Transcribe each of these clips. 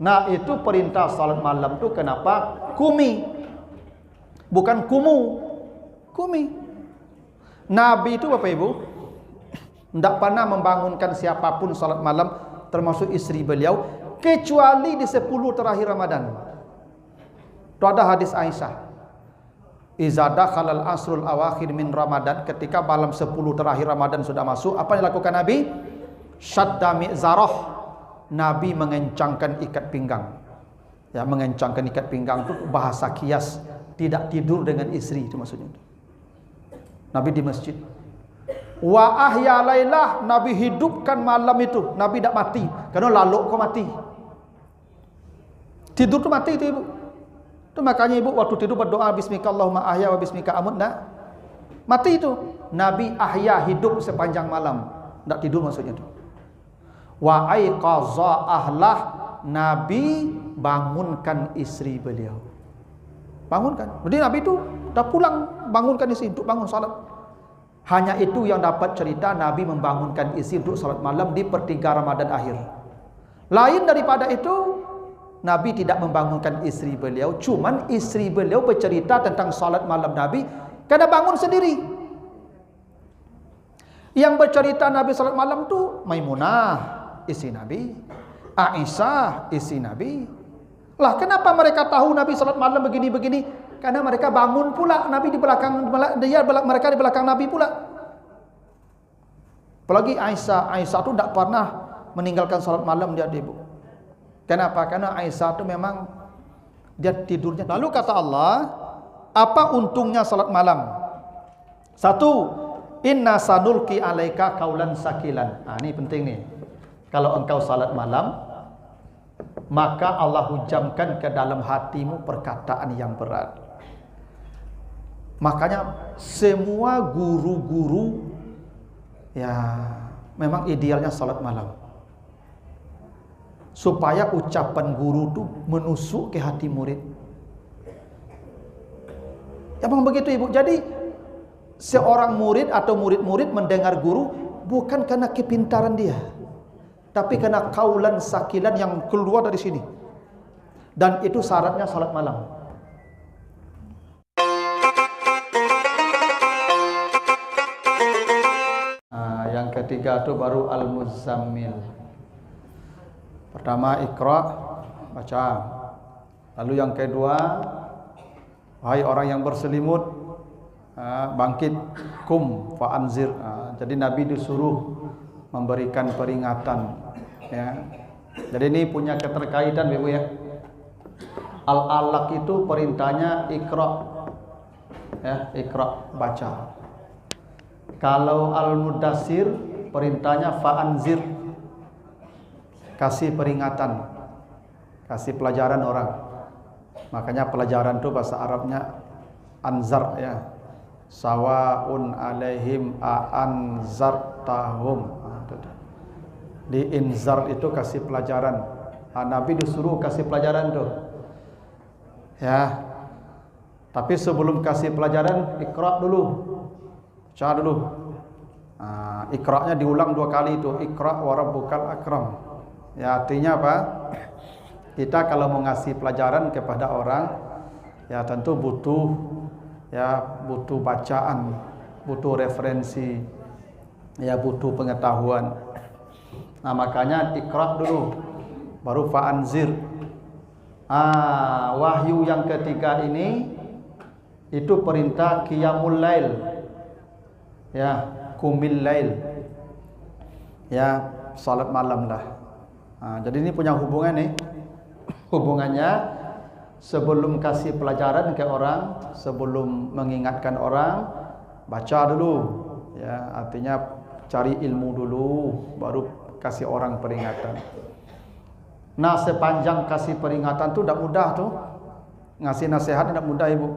Nah, itu perintah salat malam tu kenapa kumi, bukan kumu. Kumi. Nabi itu Bapak Ibu tidak pernah membangunkan siapapun salat malam, termasuk istri beliau, kecuali di 10 terakhir Ramadan. Itu ada hadis Aisyah. Iza dakhalal asrul awakhir min Ramadan, ketika malam 10 terakhir Ramadan sudah masuk, apa yang dilakukan Nabi? Syadda mi'zarah, Nabi mengencangkan ikat pinggang. Ya, mengencangkan ikat pinggang itu bahasa kias, tidak tidur dengan istri, itu maksudnya. Nabi di masjid. Wa ahya lailah, Nabi hidupkan malam itu. Nabi tidak mati, karena lalu kau mati. Tidur tu mati itu Ibu. Itu makanya Ibu waktu tidur berdoa bismika Allahumma ahya wa bismika amut, nah mati itu. Nabi ahya, hidup sepanjang malam, tidak tidur maksudnya itu. Wa aiqaza ahlah, Nabi bangunkan istri beliau. Bangunkan. Jadi Nabi itu dah pulang, bangunkan istri untuk bangun salat. Hanya itu yang dapat cerita Nabi membangunkan istri untuk salat malam di pertiga Ramadan akhir. Lain daripada itu, Nabi tidak membangunkan istri beliau. Cuman istri beliau bercerita tentang salat malam Nabi karena bangun sendiri. Yang bercerita Nabi salat malam tu Maimunah, istri Nabi. Aisyah, istri Nabi. Lah, kenapa mereka tahu Nabi salat malam begini-begini? Karena mereka bangun pula, Nabi di belakang mereka di belakang Nabi pula. Apalagi Aisyah tu tidak pernah meninggalkan salat malam dia, Ibu. Kenapa? Karena Aisyah tu memang dia tidurnya. Lalu kata Allah, apa untungnya salat malam? Satu, inna sanulki alaika kaulan sakilan. Ini penting nih. Kalau engkau salat malam, maka Allah hujamkan ke dalam hatimu perkataan yang berat. Makanya semua guru-guru ya memang idealnya salat malam, supaya ucapan guru itu menusuk ke hati murid. Ya memang begitu Ibu. Jadi seorang murid atau murid-murid mendengar guru bukan karena kepintaran dia, tapi karena kaulan sakilan yang keluar dari sini. Dan itu syaratnya salat malam. Yang ketiga itu baru Al-Muzammil. Pertama Iqra, baca. Lalu yang kedua, wahai orang yang berselimut, bangkit, kum fa anzir. Jadi Nabi disuruh memberikan peringatan, ya. Jadi ini punya keterkaitan Ibu ya. Al-Alaq itu perintahnya Iqra, ya, Iqra, baca. Kalau Al-Mudassir perintahnya fa'anzir, kasih peringatan, kasih pelajaran orang. Makanya pelajaran itu bahasa Arabnya anzar, ya. Sawaun alaihim a'anzartahum. Di inzar itu kasih pelajaran. Nabi disuruh kasih pelajaran tuh, ya. Tapi sebelum kasih pelajaran, Iqra dulu, baca dulu. Iqra-nya diulang 2 kali itu, Iqra wa rabbukal akram. Ya, artinya apa? Kita kalau mau ngasih pelajaran kepada orang, ya tentu butuh bacaan, butuh referensi, ya butuh pengetahuan. Nah, makanya Iqra dulu, baru fa'anzir. Wahyu yang ketiga ini itu perintah qiyamul lail, ya, qumil lail, ya, salat malam lah. Jadi ini punya hubungan nih. Hubungannya sebelum kasih pelajaran ke orang, sebelum mengingatkan orang, baca dulu, ya, artinya cari ilmu dulu, baru kasih orang peringatan. Nah, sepanjang kasih peringatan tu tidak mudah tuh. Ngasih nasihat tidak mudah Ibu.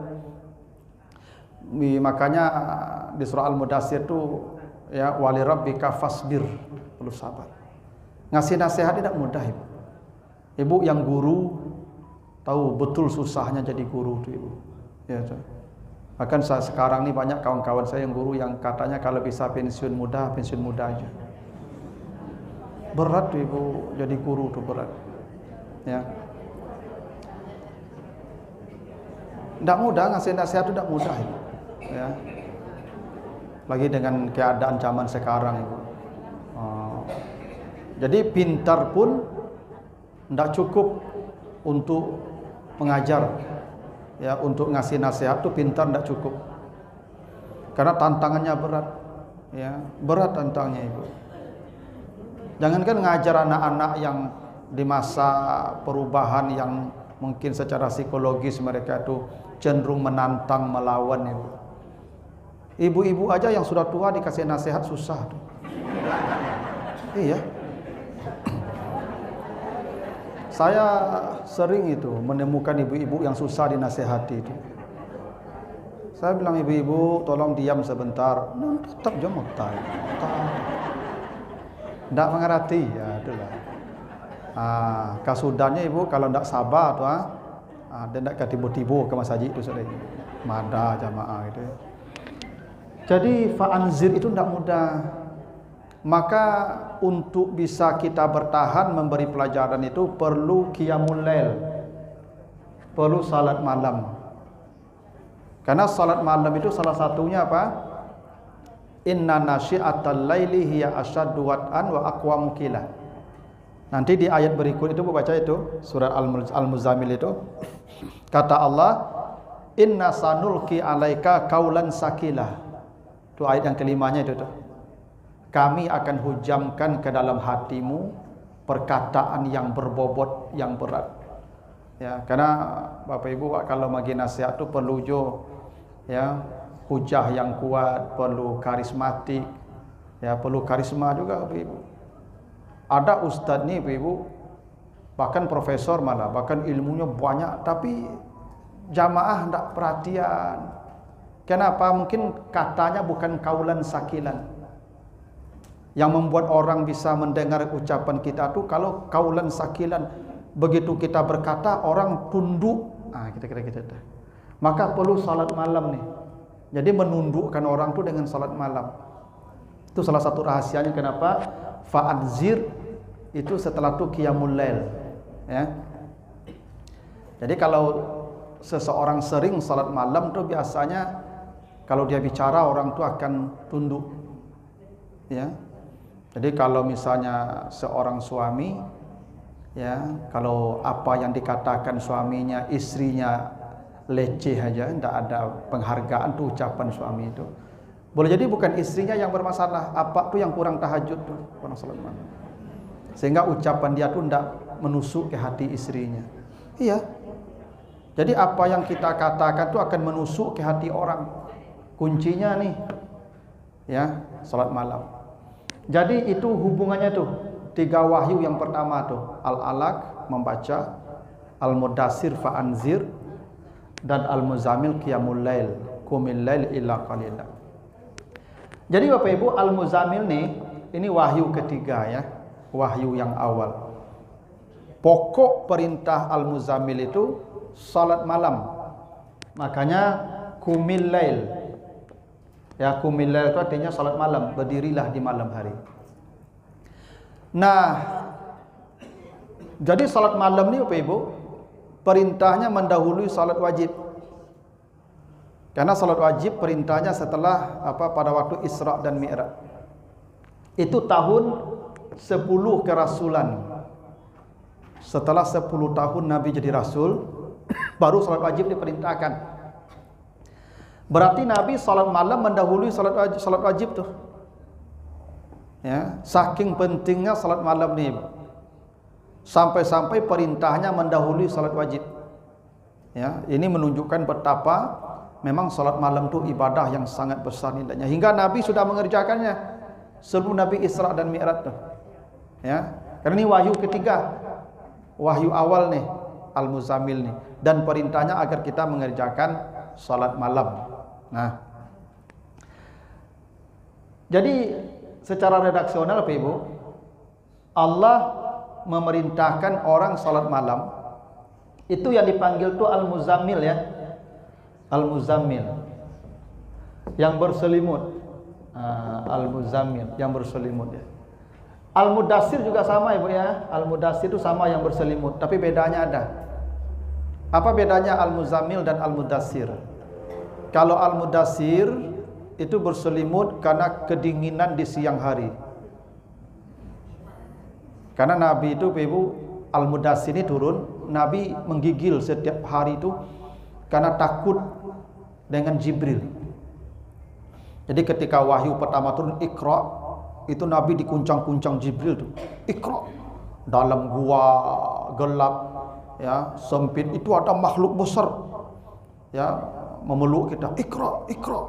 Makanya di surah Al-Mudassir tu, ya, wali rabbika fasbir, perlu sabar. Ngasih nasihat tidak mudah Ibu. Ibu yang guru tahu betul susahnya jadi guru tuh Ibu. Ya, tuh. Bahkan sekarang nih banyak kawan-kawan saya yang guru yang katanya kalau bisa pensiun muda aja. Berat tuh Ibu, jadi guru tuh berat. Ya. Tidak mudah ngasih nasihat itu, tidak mudah Ibu. Ya. Lagi dengan keadaan zaman sekarang Ibu. Jadi pintar pun tidak cukup untuk mengajar. Ya, untuk ngasih nasihat itu pintar tidak cukup. Karena tantangannya berat. Ya, berat tantangannya Ibu. Jangankan ngajar anak-anak yang di masa perubahan yang mungkin secara psikologis mereka itu cenderung menantang, melawan Ibu. Ibu-ibu aja yang sudah tua dikasih nasihat susah tuh. Iya. Saya sering itu menemukan ibu-ibu yang susah dinasehati itu. Saya bilang, ibu-ibu tolong diam sebentar. Tetap jemota. Tidak mengerti, ya itulah. Kasudannya Ibu kalau tidak sabar tuh, dia tidak ketibu-tibu ke masjid itu sudah. Mada jamaah gitu. Jadi fa'anzir itu tidak mudah. Maka untuk bisa kita bertahan memberi pelajaran itu perlu qiyamul lail. Perlu salat malam. Karena salat malam itu salah satunya apa? Inna nasyi'atal laili hiya asyaddu wat'an wa aqwamu qila. Nanti di ayat berikut itu baca itu surat Al-Muzammil itu kata Allah, inna sanulqi alaika qaulan saqilah. Itu ayat yang kelimanya itu tuh. Kami akan hujamkan ke dalam hatimu perkataan yang berbobot, yang berat. Ya, karena Bapak Ibu kalau bagi nasihat itu perlu ya hujah yang kuat, perlu karismatik. Ya, perlu karisma juga Bapak Ibu. Ada ustadz nih Bapak Ibu, bahkan profesor malah, bahkan ilmunya banyak tapi jamaah tidak perhatian. Kenapa? Mungkin katanya bukan kaulan sakilan. Yang membuat orang bisa mendengar ucapan kita tuh kalau kaulan sakilan, begitu kita berkata orang tunduk. Kita. Maka perlu salat malam nih. Jadi menundukkan orang tuh dengan salat malam. Itu salah satu rahasianya kenapa fa'adzir itu setelah itu qiyamul lail. Ya. Jadi kalau seseorang sering salat malam tuh biasanya kalau dia bicara orang tuh akan tunduk. Ya. Jadi kalau misalnya seorang suami, ya, kalau apa yang dikatakan suaminya, istrinya leceh aja, tidak ada penghargaan tuh ucapan suami itu. Boleh jadi bukan istrinya yang bermasalah, apa tuh yang kurang tahajud tuh, kurang salat malam. Sehingga ucapan dia tuh tidak menusuk ke hati istrinya. Iya. Jadi apa yang kita katakan tuh akan menusuk ke hati orang. Kuncinya nih, ya, salat malam. Jadi itu hubungannya tuh 3 wahyu yang pertama tuh Al-Alaq membaca, Al-Mudassir fa'anzir, dan Al-Muzammil qiyamul lail, qumil lail illa qalila. Jadi Bapak Ibu, Al-Muzammil nih ini wahyu ketiga ya, wahyu yang awal. Pokok perintah Al-Muzammil itu salat malam. Makanya qumil lail. Ya, qumil lail itu artinya salat malam, berdirilah di malam hari. Nah, jadi salat malam ni Bapak Ibu, perintahnya mendahului salat wajib. Karena salat wajib perintahnya setelah pada waktu Isra dan Mi'raj. Itu tahun 10 kerasulan. Setelah 10 tahun Nabi jadi rasul, baru salat wajib diperintahkan. Berarti Nabi salat malam mendahului salat wajib tuh. Ya, saking pentingnya salat malam nih. Sampai-sampai perintahnya mendahului salat wajib. Ya, ini menunjukkan betapa memang salat malam itu ibadah yang sangat besar nilainya. Hingga Nabi sudah mengerjakannya sebelum Nabi Isra dan Mi'raj tuh. Ya, karena ini wahyu ketiga. Wahyu awal nih, Al-Muzammil nih, dan perintahnya agar kita mengerjakan salat malam. Nah, jadi secara redaksional Bapak Ibu, Allah memerintahkan orang salat malam. Itu yang dipanggil tuh Al-Muzammil ya. Al-Muzammil yang berselimut. Al-Muzammil yang berselimut ya. Al-Mudassir juga sama Ibu ya. Al-Mudassir itu sama yang berselimut, tapi bedanya ada. Apa bedanya Al-Muzammil dan Al-Mudassir? Kalau Al-Mudassir itu berselimut karena kedinginan di siang hari. Karena Nabi itu Ibu, Al-Mudassir ini turun, Nabi menggigil setiap hari itu karena takut dengan Jibril. Jadi ketika wahyu pertama turun Iqra, itu Nabi dikuncang-kuncang Jibril tuh. Iqra. Dalam gua gelap ya, sempit itu ada makhluk besar. Ya, memeluk kita. Iqra, Iqra.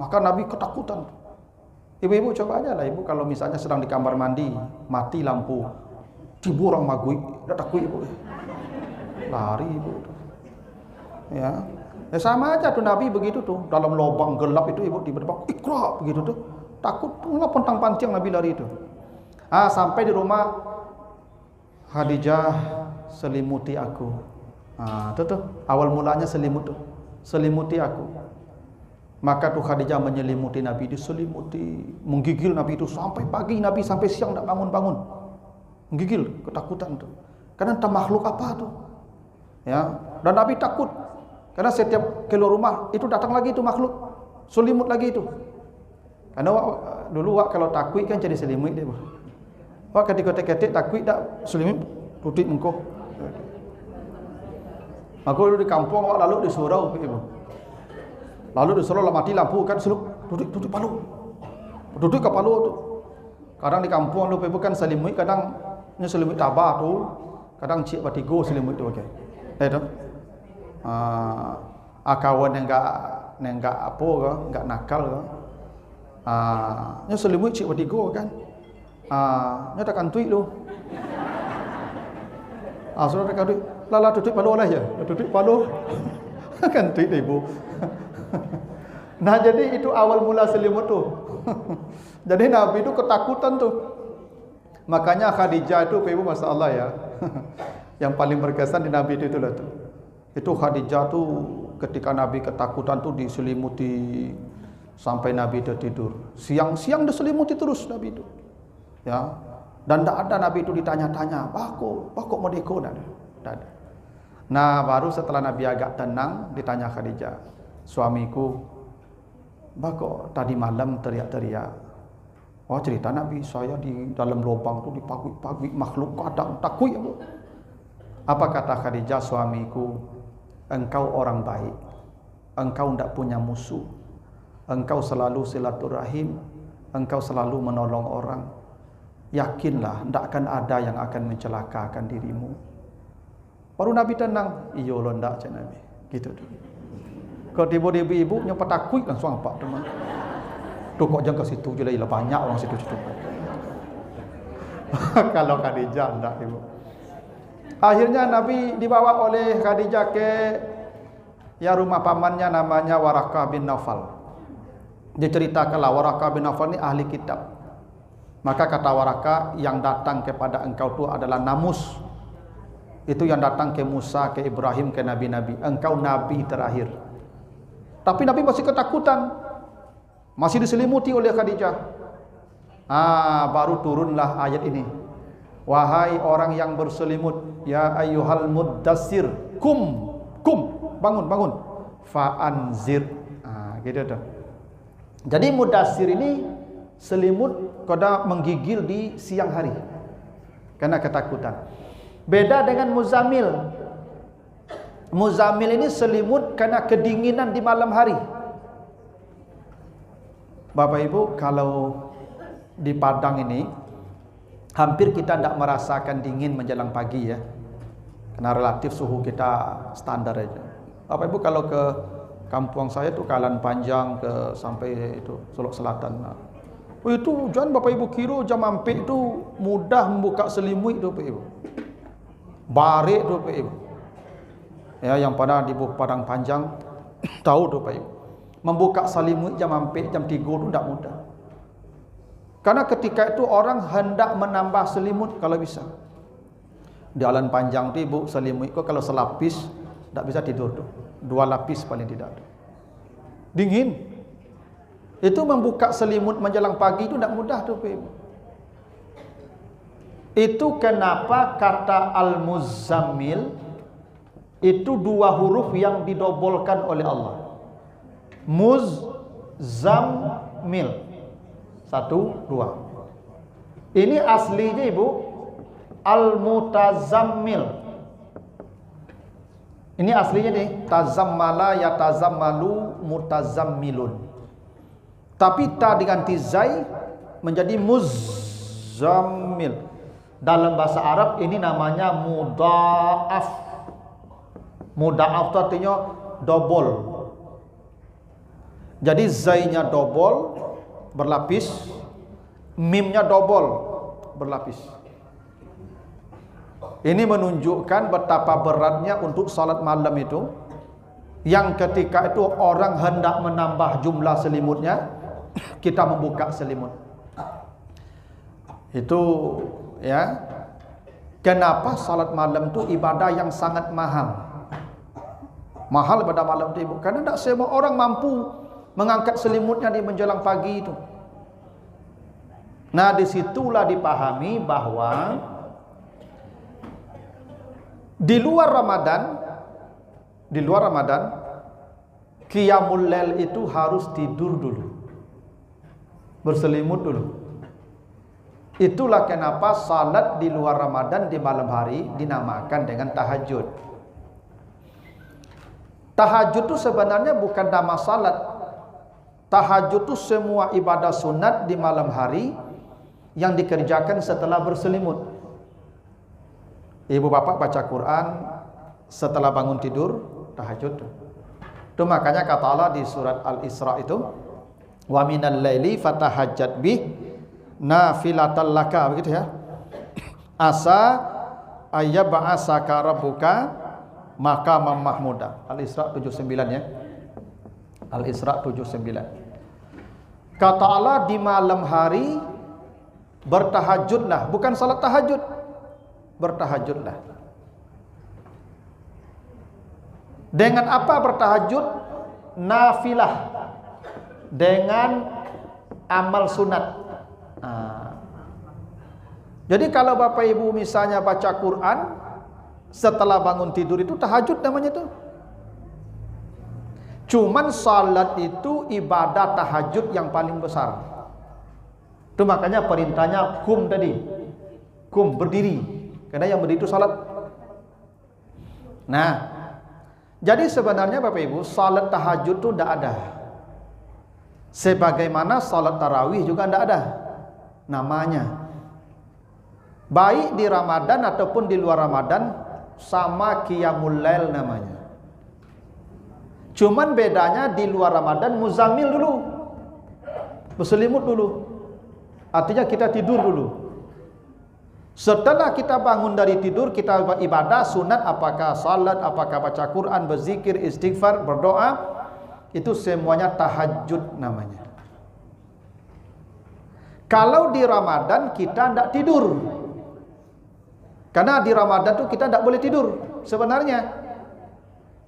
Maka Nabi ketakutan. Ibu-ibu coba aja lah Ibu kalau misalnya sedang di kamar mandi, mati lampu, tiba orang magui, enggak takut Ibu. Lari Ibu. Ya. Ya sama aja tuh Nabi begitu tuh, dalam lubang gelap itu Ibu tiba-tiba Iqra begitu tuh. Takut pula pontang-panting Nabi lari itu. Sampai di rumah Khadijah selimuti aku. Itu tuh awal mulanya selimut tuh. Selimuti aku. Maka tuh Khadijah menyelimuti Nabi, diselimuti, menggigil Nabi itu sampai pagi, Nabi sampai siang enggak bangun-bangun. Menggigil, ketakutan tuh. Karena entah makhluk apa tuh. Ya, dan Nabi takut. Karena setiap keluar rumah itu datang lagi itu makhluk. Selimut lagi itu. Karena dulu kalau takut kan jadi selimut dia. Ketika ketik takut tak selimut tutup muka. Maka dulu di kampung lalu di surau Ibu. Lalu di surau mati lampu kan tutup palu. Tutup ke palu tu. Kadang di kampung lu Ibu kan selimut, kadang selimut tabah tu, kadang cik batigo selimut tu okey. Itu. Kawan yang enggak apa ke, enggak nakal ke. Nya selimut cik batigo kan. Nya takkan tuik lu. Sudah takkan tuik. Lala tutup palu lah ya. Tutup palu. Kan tuik Ibu. Nah, jadi itu awal mula selimut tu. Jadi Nabi itu ketakutan tu. Makanya Khadijah itu Ibu masalah ya. Yang paling berkesan di Nabi itu itulah tu. Itu Khadijah tu ketika Nabi ketakutan tu diselimuti sampai Nabi itu tidur. Siang-siang diselimuti terus Nabi itu. Ya. Dan tidak ada Nabi itu ditanya-tanya, "Bako medeko?" Tidak ada. Nah, baru setelah Nabi agak tenang ditanya Khadijah, "Suamiku, bako tadi malam teriak-teriak." Oh, cerita Nabi, "Saya di dalam lubang tu dipagui makhluk kadang takut." Apa kata Khadijah, "Suamiku, engkau orang baik. Engkau tidak punya musuh. Engkau selalu silaturahim, engkau selalu menolong orang. Yakinlah, tidak akan ada yang akan mencelakakan dirimu." Baru Nabi tenang. "Iyo lo ndak cak Nabi." Gitu tuh. Kalau tiba-tiba ibu nyapa takut langsung apa teman. Tuh kok jangan ke situ je lah, banyak orang situ-situ. Kalau Khadijah ndak Ibu. Akhirnya Nabi dibawa oleh Khadijah ke rumah pamannya namanya Warakah bin Naufal. Diceritakanlah Warakah bin Naufal ini ahli kitab. Maka kata Warakah, yang datang kepada engkau itu adalah Namus. Itu yang datang ke Musa, ke Ibrahim, ke nabi-nabi. Engkau nabi terakhir. Tapi Nabi masih ketakutan. Masih diselimuti oleh Khadijah. Baru turunlah ayat ini. "Wahai orang yang berselimut, ya ayyuhal muddassir, kum, bangun. Fa'anzir." Gitu tuh. Jadi mudassir ini selimut kada menggigil di siang hari karena ketakutan. Beda dengan muzammil. Muzammil ini selimut karena kedinginan di malam hari. Bapak Ibu, kalau di Padang ini hampir kita tidak merasakan dingin menjelang pagi ya. Karena relatif suhu kita standar aja. Bapak Ibu kalau ke kampung saya tuh Kalan Panjang ke sampai itu Solok Selatan. Itu jangan Bapak Ibu kira jam ampik itu mudah membuka selimut itu Bapak Ibu. Barik tu Pak Ibu. Ya, yang pada di Padang Panjang tahu tu Pak Ibu. Membuka selimut jam ampik jam 3 tu tidak mudah. Karena ketika itu orang hendak menambah selimut kalau bisa. Di Alan Panjang tu Ibu selimut itu kalau selapis tidak bisa tidur tu. 2 lapis paling tidak. Dingin. Itu membuka selimut menjelang pagi itu tidak mudah tu Pak Ibu. Itu kenapa kata Al-Muzammil itu dua huruf yang didobolkan oleh Allah. Muzammil. 1, 2. Ini aslinya Ibu Al-Mutazammil. Ini aslinya nih, tazammala yatazammalu mutazammilun. Tapi ta diganti zai menjadi muzammil. Dalam bahasa Arab ini namanya mudha'af. Mudha'af itu artinya double. Jadi zainya double berlapis, mimnya double berlapis. Ini menunjukkan betapa beratnya untuk salat malam itu, yang ketika itu orang hendak menambah jumlah selimutnya, kita membuka selimut. Itu ya. Kenapa salat malam itu ibadah yang sangat mahal? Mahal pada malam itu Ibu, karena tidak semua orang mampu mengangkat selimutnya di menjelang pagi itu. Nah, disitulah dipahami bahwa di luar Ramadan, qiyamul lail itu harus tidur dulu, berselimut dulu. Itulah kenapa salat di luar Ramadan di malam hari dinamakan dengan tahajud. Tahajud itu sebenarnya bukan nama salat. Tahajud itu semua ibadah sunat di malam hari yang dikerjakan setelah berselimut. Ibu bapak baca Quran setelah bangun tidur, tahajud. Itu makanya kata Allah di surat Al-Isra itu, wa minal laili fatahajjat bih nafilatan laka, begitu ya. Asa ayyab'asaka rabbuka maqaman mahmuda. Al-Isra 79 ya. Al-Isra 79. Kata Allah di malam hari bertahajudlah, bukan salat tahajud. Bertahajudlah. Dengan apa bertahajud? Nafilah. Dengan amal sunat. Jadi kalau Bapak Ibu misalnya baca Quran setelah bangun tidur, itu tahajud namanya itu. Cuman salat itu ibadah tahajud yang paling besar. Itu makanya perintahnya kum tadi. Kum, berdiri. Karena yang berdiri itu salat. Nah, jadi sebenarnya Bapak Ibu, salat tahajud itu tidak ada. Sebagaimana salat tarawih juga tidak ada namanya. Baik di Ramadan ataupun di luar Ramadan, sama qiyamul lail namanya. Cuman bedanya di luar Ramadan muzammil dulu, berselimut dulu. Artinya kita tidur dulu. Setelah kita bangun dari tidur, kita ibadah sunat, apakah salat, apakah baca Quran, berzikir, istighfar, berdoa, itu semuanya tahajud namanya. Kalau di Ramadan kita tidak tidur, karena di Ramadan itu kita tidak boleh tidur sebenarnya.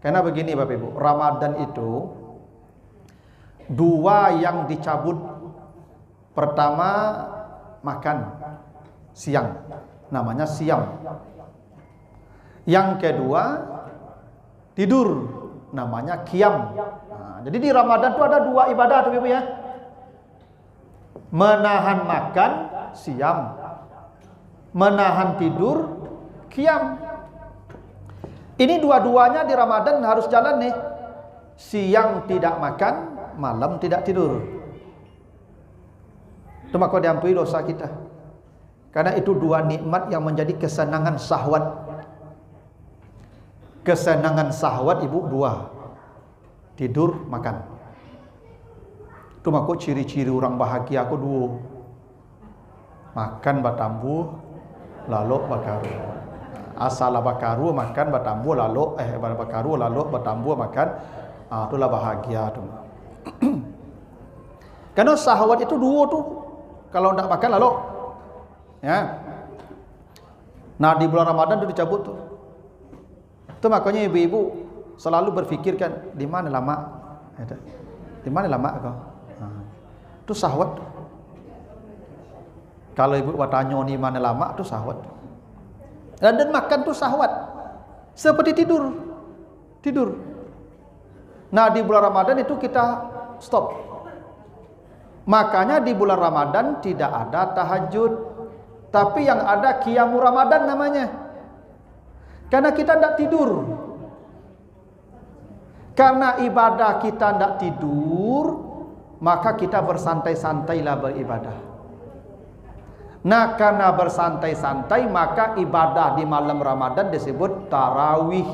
Karena begini Bapak Ibu, Ramadan itu dua yang dicabut. Pertama, makan siang, namanya siam. Yang kedua, tidur, namanya qiyam. Nah, jadi di Ramadan itu ada dua ibadah Bapak Ibu ya. Menahan makan, siam. Menahan tidur, qiyam. Ini dua-duanya di Ramadan harus jalan nih. Siang tidak makan, malam tidak tidur. Itu maka diampuni dosa kita. Karena itu dua nikmat yang menjadi kesenangan syahwat. Kesenangan syahwat Ibu dua. Tidur, makan. Itu maka ciri-ciri orang bahagia aku dua. Makan batambu, lalu bakaru. Asal bakaru makan batambu lalu bakaru lalu batambu makan, itulah bahagia tu. Karena syahwat itu dua tu. Kalau tidak makan lalu ya. Nah di bulan Ramadan itu dicabut tu. Itu makanya ibu-ibu selalu berfikirkan di mana lama, di mana lama kau. Itu syahwat. Kalau ibu bertanya ni mana lama tu syahwat. Dan makan tu syahwat. Seperti tidur. Tidur. Nah, di bulan Ramadan itu kita stop. Makanya di bulan Ramadan tidak ada tahajud, tapi yang ada qiyamul Ramadan namanya. Karena kita tidak tidur. Karena ibadah kita tidak tidur, maka kita bersantai-santailah beribadah. Nah, karena bersantai-santai, maka ibadah di malam Ramadan disebut tarawih.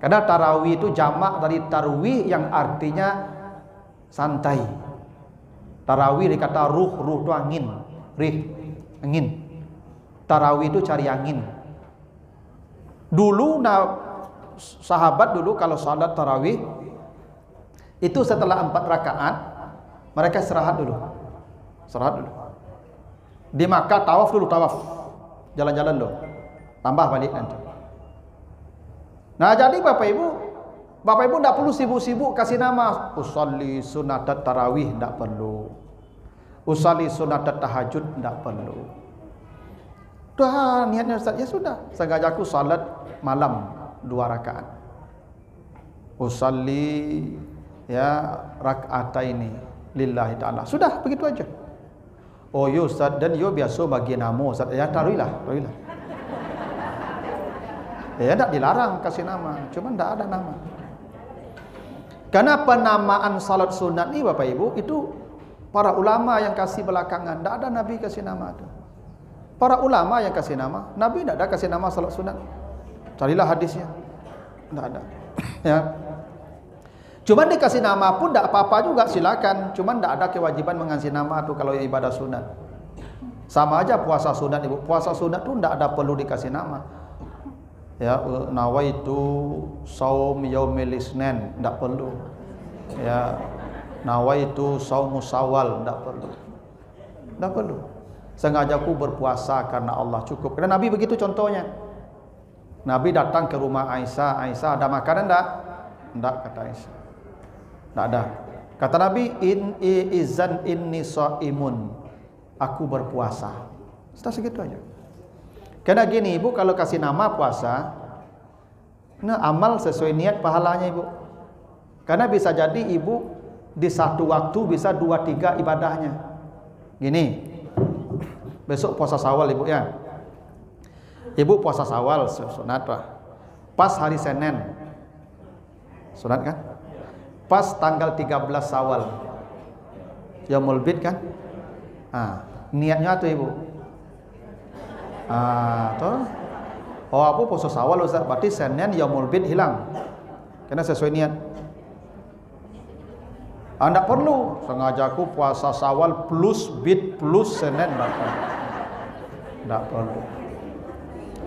Karena tarawih itu jamak dari tarwih yang artinya santai. Tarawih dikata ruh itu angin, angin. Tarawih itu cari angin. Dulu sahabat dulu kalau salat tarawih itu setelah 4 rakaat mereka istirahat dulu. Istirahat dulu. Di Makkah tawaf dulu, tawaf. Jalan-jalan dulu. Tambah balik nanti. Nah, jadi Bapak Ibu tidak perlu sibuk-sibuk kasih nama usolli sunat tarawih, tidak perlu. Usolli sunat tahajud, tidak perlu. Dah niatnya Ustaz, ya sudah. Sengaja aku salat malam 2 rakaat. Usolli ya rakaataini lillahi ta'ala. Sudah, begitu aja. Oh yo Ustaz, dan yo biasa bagi nama Ustaz. Ya taruhilah. Ya tidak dilarang kasih nama, cuma tidak ada nama. Karena penamaan salat sunat ni Bapak Ibu itu para ulama yang kasih belakangan, tidak ada Nabi kasih nama itu. Para ulama yang kasih nama, Nabi tidak ada kasih nama salat sunat. Carilah hadisnya, tidak ada. Ya. Cuma dikasih nama pun tidak apa-apa juga, silakan. Cuma tidak ada kewajiban mengasih nama tu kalau ibadah sunat. Sama aja puasa sunat Ibu. Puasa sunat tu tidak ada perlu dikasih nama. Ya, nawaitu saum yaumil isnin, tidak perlu. Ya, nawaitu saumus Syawal, tidak perlu. Tidak perlu. Sengaja aku berpuasa karena Allah, cukup. Karena Nabi begitu contohnya. Nabi datang ke rumah Aisyah, Aisyah ada makanan tidak? Tidak, kata Aisyah. Tak ada. Kata Nabi, izan inni shaimun. Aku berpuasa. Sudah segitu aja. Karena gini Ibu, kalau kasih nama puasa, nah amal sesuai niat pahalanya Ibu. Karena bisa jadi Ibu di satu waktu bisa 2-3 ibadahnya. Gini. Besok puasa Syawal Ibu ya. Ibu puasa Syawal sunat lah. Pas hari Senin. Sunat kan? Pas tanggal 13 Syawal Yaumul Bid kan? Niatnya tuh Ibu. Tuh. Oh, aku puasa Syawal Ustaz, berarti Senin Yaumul Bid hilang. Karena sesuai niat. Tidak perlu sengaja aku puasa Syawal plus Bid plus Senin, tidak perlu.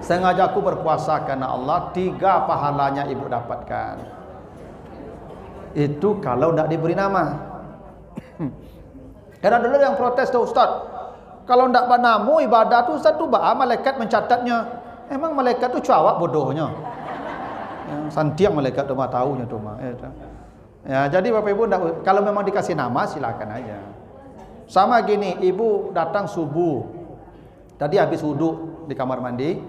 Sengaja aku berpuasa karena Allah, 3 pahalanya Ibu dapatkan. Itu kalau tidak diberi nama. Karena dulu yang protes tuh Ustaz, kalau tidak bernama ibadah tu Ustaz tu malaikat mencatatnya. Emang malaikat tu cawak bodohnya. Santiang malaikat tu mah tahunya tu mah. Ya, jadi Bapak Ibu kalau memang dikasih nama silakan aja. Sama gini, Ibu datang subuh. Tadi habis wudhu di kamar mandi,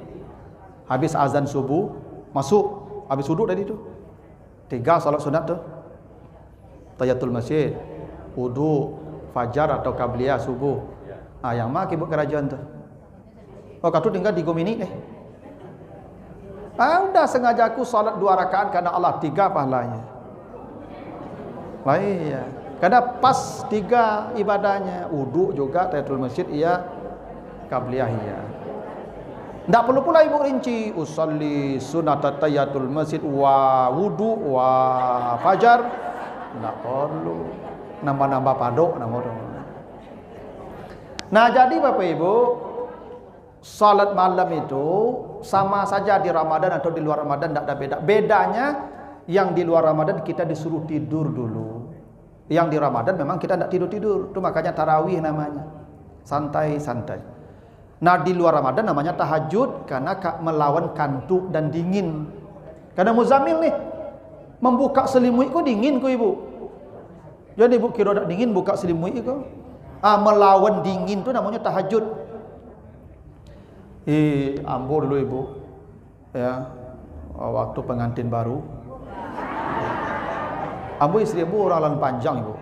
habis azan subuh, masuk habis wudhu tadi tu. 3 salat sunat tu. Tahiyatul masjid, wudu, fajar atau qabliyah subuh. Yang mak Ibu kerajaan tu. Oh, katu tinggal 3 minit deh. Udah sengaja aku salat 2 rakaat karena Allah, 3 pahalanya. Iya. Karena pas 3 ibadahnya, wudu juga, tahiyatul masjid iya, qabliyah iya. Tidak perlu pula Ibu rinci usolli sunat tahiyatul masjid wa wudu wa fajar. Tidak perlu nambah-nambah padok Nah, jadi Bapak Ibu, salat malam itu sama saja di Ramadan atau di luar Ramadan, tidak ada beda. Bedanya yang di luar Ramadan kita disuruh tidur dulu. Yang di Ramadan memang kita tidak tidur-tidur. Itu makanya tarawih namanya. Santai-santai. Nah, di luar Ramadan namanya tahajud karena melawan kantuk dan dingin. Karena Muzammil nih membuka selimut itu dingin ku Ibu. Jadi Ibu kira tak dingin buka selimut itu. Melawan dingin tu namanya tahajud. Ambo dulu ibu, ya, waktu pengantin baru. Ambo istri ibu orang lan panjang ibu.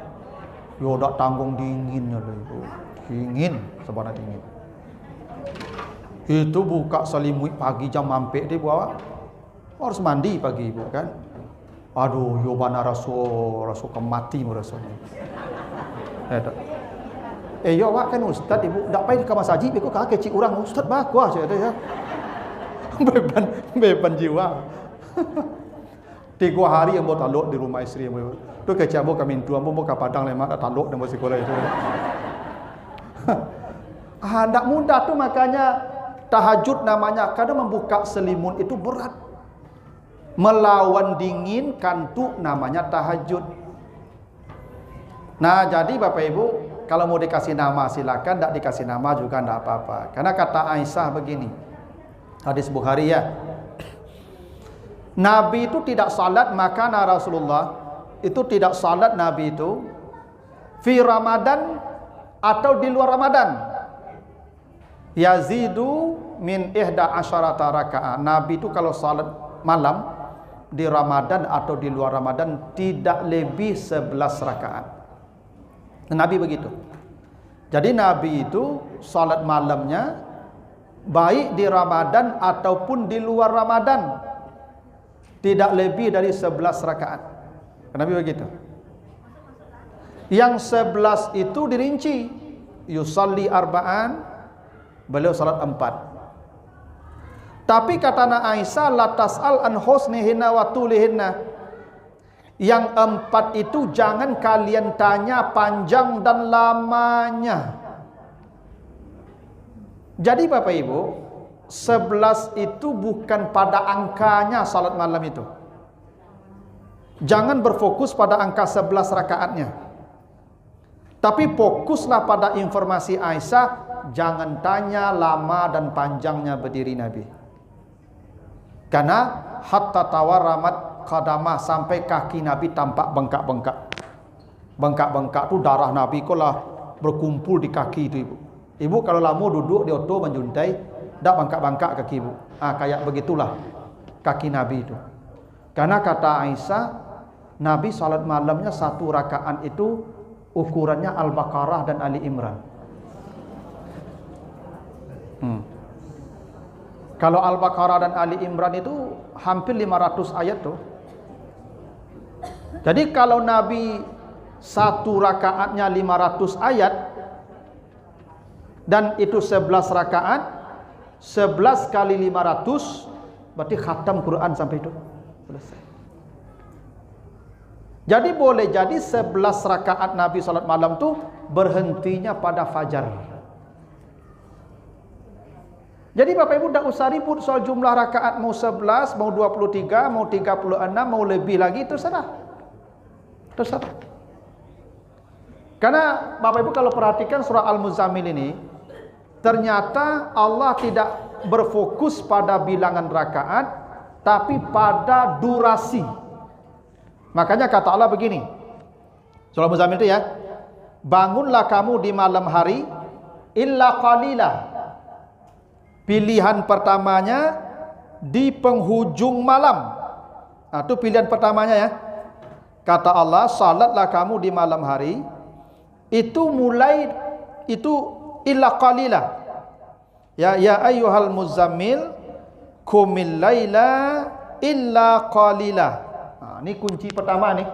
Yo dak tanggung dinginnya loh ibu. Dingin, sebenarnya dingin. Itu buka selimut pagi jam mampek dia bawa. Harus mandi pagi ibu kan. Aduh, yo bana rasul kemati mu rasanya. Yo awak kan ustaz ibu, dak pai ke masjid ibu ka kecil orang ustaz baku aja ada ya. beban jiwa. 3 hari ambo taluk di rumah istri ambo. Tu kecil ambo kami tu ambo ke Padang lemak taluk dan masih sekolah itu. Ndak mudah tu makanya tahajud namanya, kadang membuka selimut itu berat. Melawan dingin kantuk namanya tahajud. Nah, jadi Bapak Ibu, kalau mau dikasih nama silakan, tidak dikasih nama juga tidak apa-apa. Karena kata Aisyah begini, hadis Bukhari ya, Nabi itu tidak salat, maka Rasulullah itu tidak salat Nabi itu fi Ramadan atau di luar Ramadan. Yazidu min ihda asyarata raka'ah. Nabi itu kalau salat malam di Ramadan atau di luar Ramadan tidak lebih 11 rakaat. Nabi begitu. Jadi Nabi itu salat malamnya baik di Ramadan ataupun di luar Ramadan tidak lebih dari 11 rakaat. Nabi begitu. Yang 11 itu dirinci. Yusalli arba'an, beliau salat 4. Tapi kata Aisyah, la tas'al an husnihinna wa tulihinna. Yang 4 itu jangan kalian tanya panjang dan lamanya. Jadi Bapak Ibu, 11 itu bukan pada angkanya salat malam itu. Jangan berfokus pada angka 11 rakaatnya. Tapi fokuslah pada informasi Aisyah, jangan tanya lama dan panjangnya berdiri Nabi. Karena hatta tawarramat qadamah, sampai kaki Nabi tampak bengkak-bengkak. Bengkak-bengkak tu darah Nabi kok lah berkumpul di kaki itu ibu. Ibu kalau lama duduk di auto menjuntai, dak bengkak-bengkak kaki ibu. Kayak begitulah kaki Nabi itu. Karena kata Aisyah, Nabi salat malamnya 1 rakaat itu ukurannya Al-Baqarah dan Ali Imran. Kalau Al-Baqarah dan Ali Imran itu hampir 500 ayat tuh. Jadi kalau Nabi 1 rakaatnya 500 ayat dan itu 11 rakaat, 11 kali 500 berarti khatam Quran sampai itu selesai. Jadi boleh jadi 11 rakaat Nabi salat malam tuh berhentinya pada fajar. Jadi Bapak Ibu tidak usah ribut soal jumlah rakaat, mau 11, mau 23, mau 36, mau lebih lagi, terserah. Terserah. Karena Bapak Ibu kalau perhatikan surah Al-Muzammil ini, ternyata Allah tidak berfokus pada bilangan rakaat, tapi pada durasi. Makanya kata Allah begini, surah Al-Muzammil itu ya, bangunlah kamu di malam hari, illa qalilah. Pilihan pertamanya di penghujung malam. Itu pilihan pertamanya ya. Kata Allah, salatlah kamu di malam hari. Itu mulai itu illa qalilah. Ya ayyuhal muzammil qumil laila illa qalilah. Ini kunci pertama nih.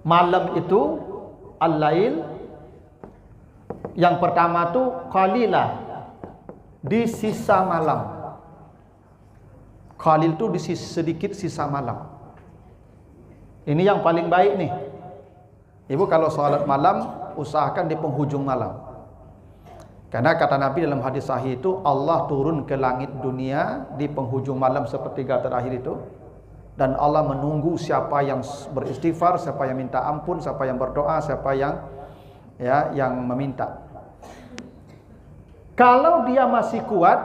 Malam itu al-lail. Yang pertama tuh qalilah. Di sisa malam. Qalil itu di sedikit sisa malam. Ini yang paling baik nih. Ibu kalau salat malam usahakan di penghujung malam. Karena kata Nabi dalam hadis sahih itu, Allah turun ke langit dunia di penghujung malam sepertiga terakhir itu, dan Allah menunggu siapa yang beristighfar, siapa yang minta ampun, siapa yang berdoa, siapa yang meminta. Kalau dia masih kuat,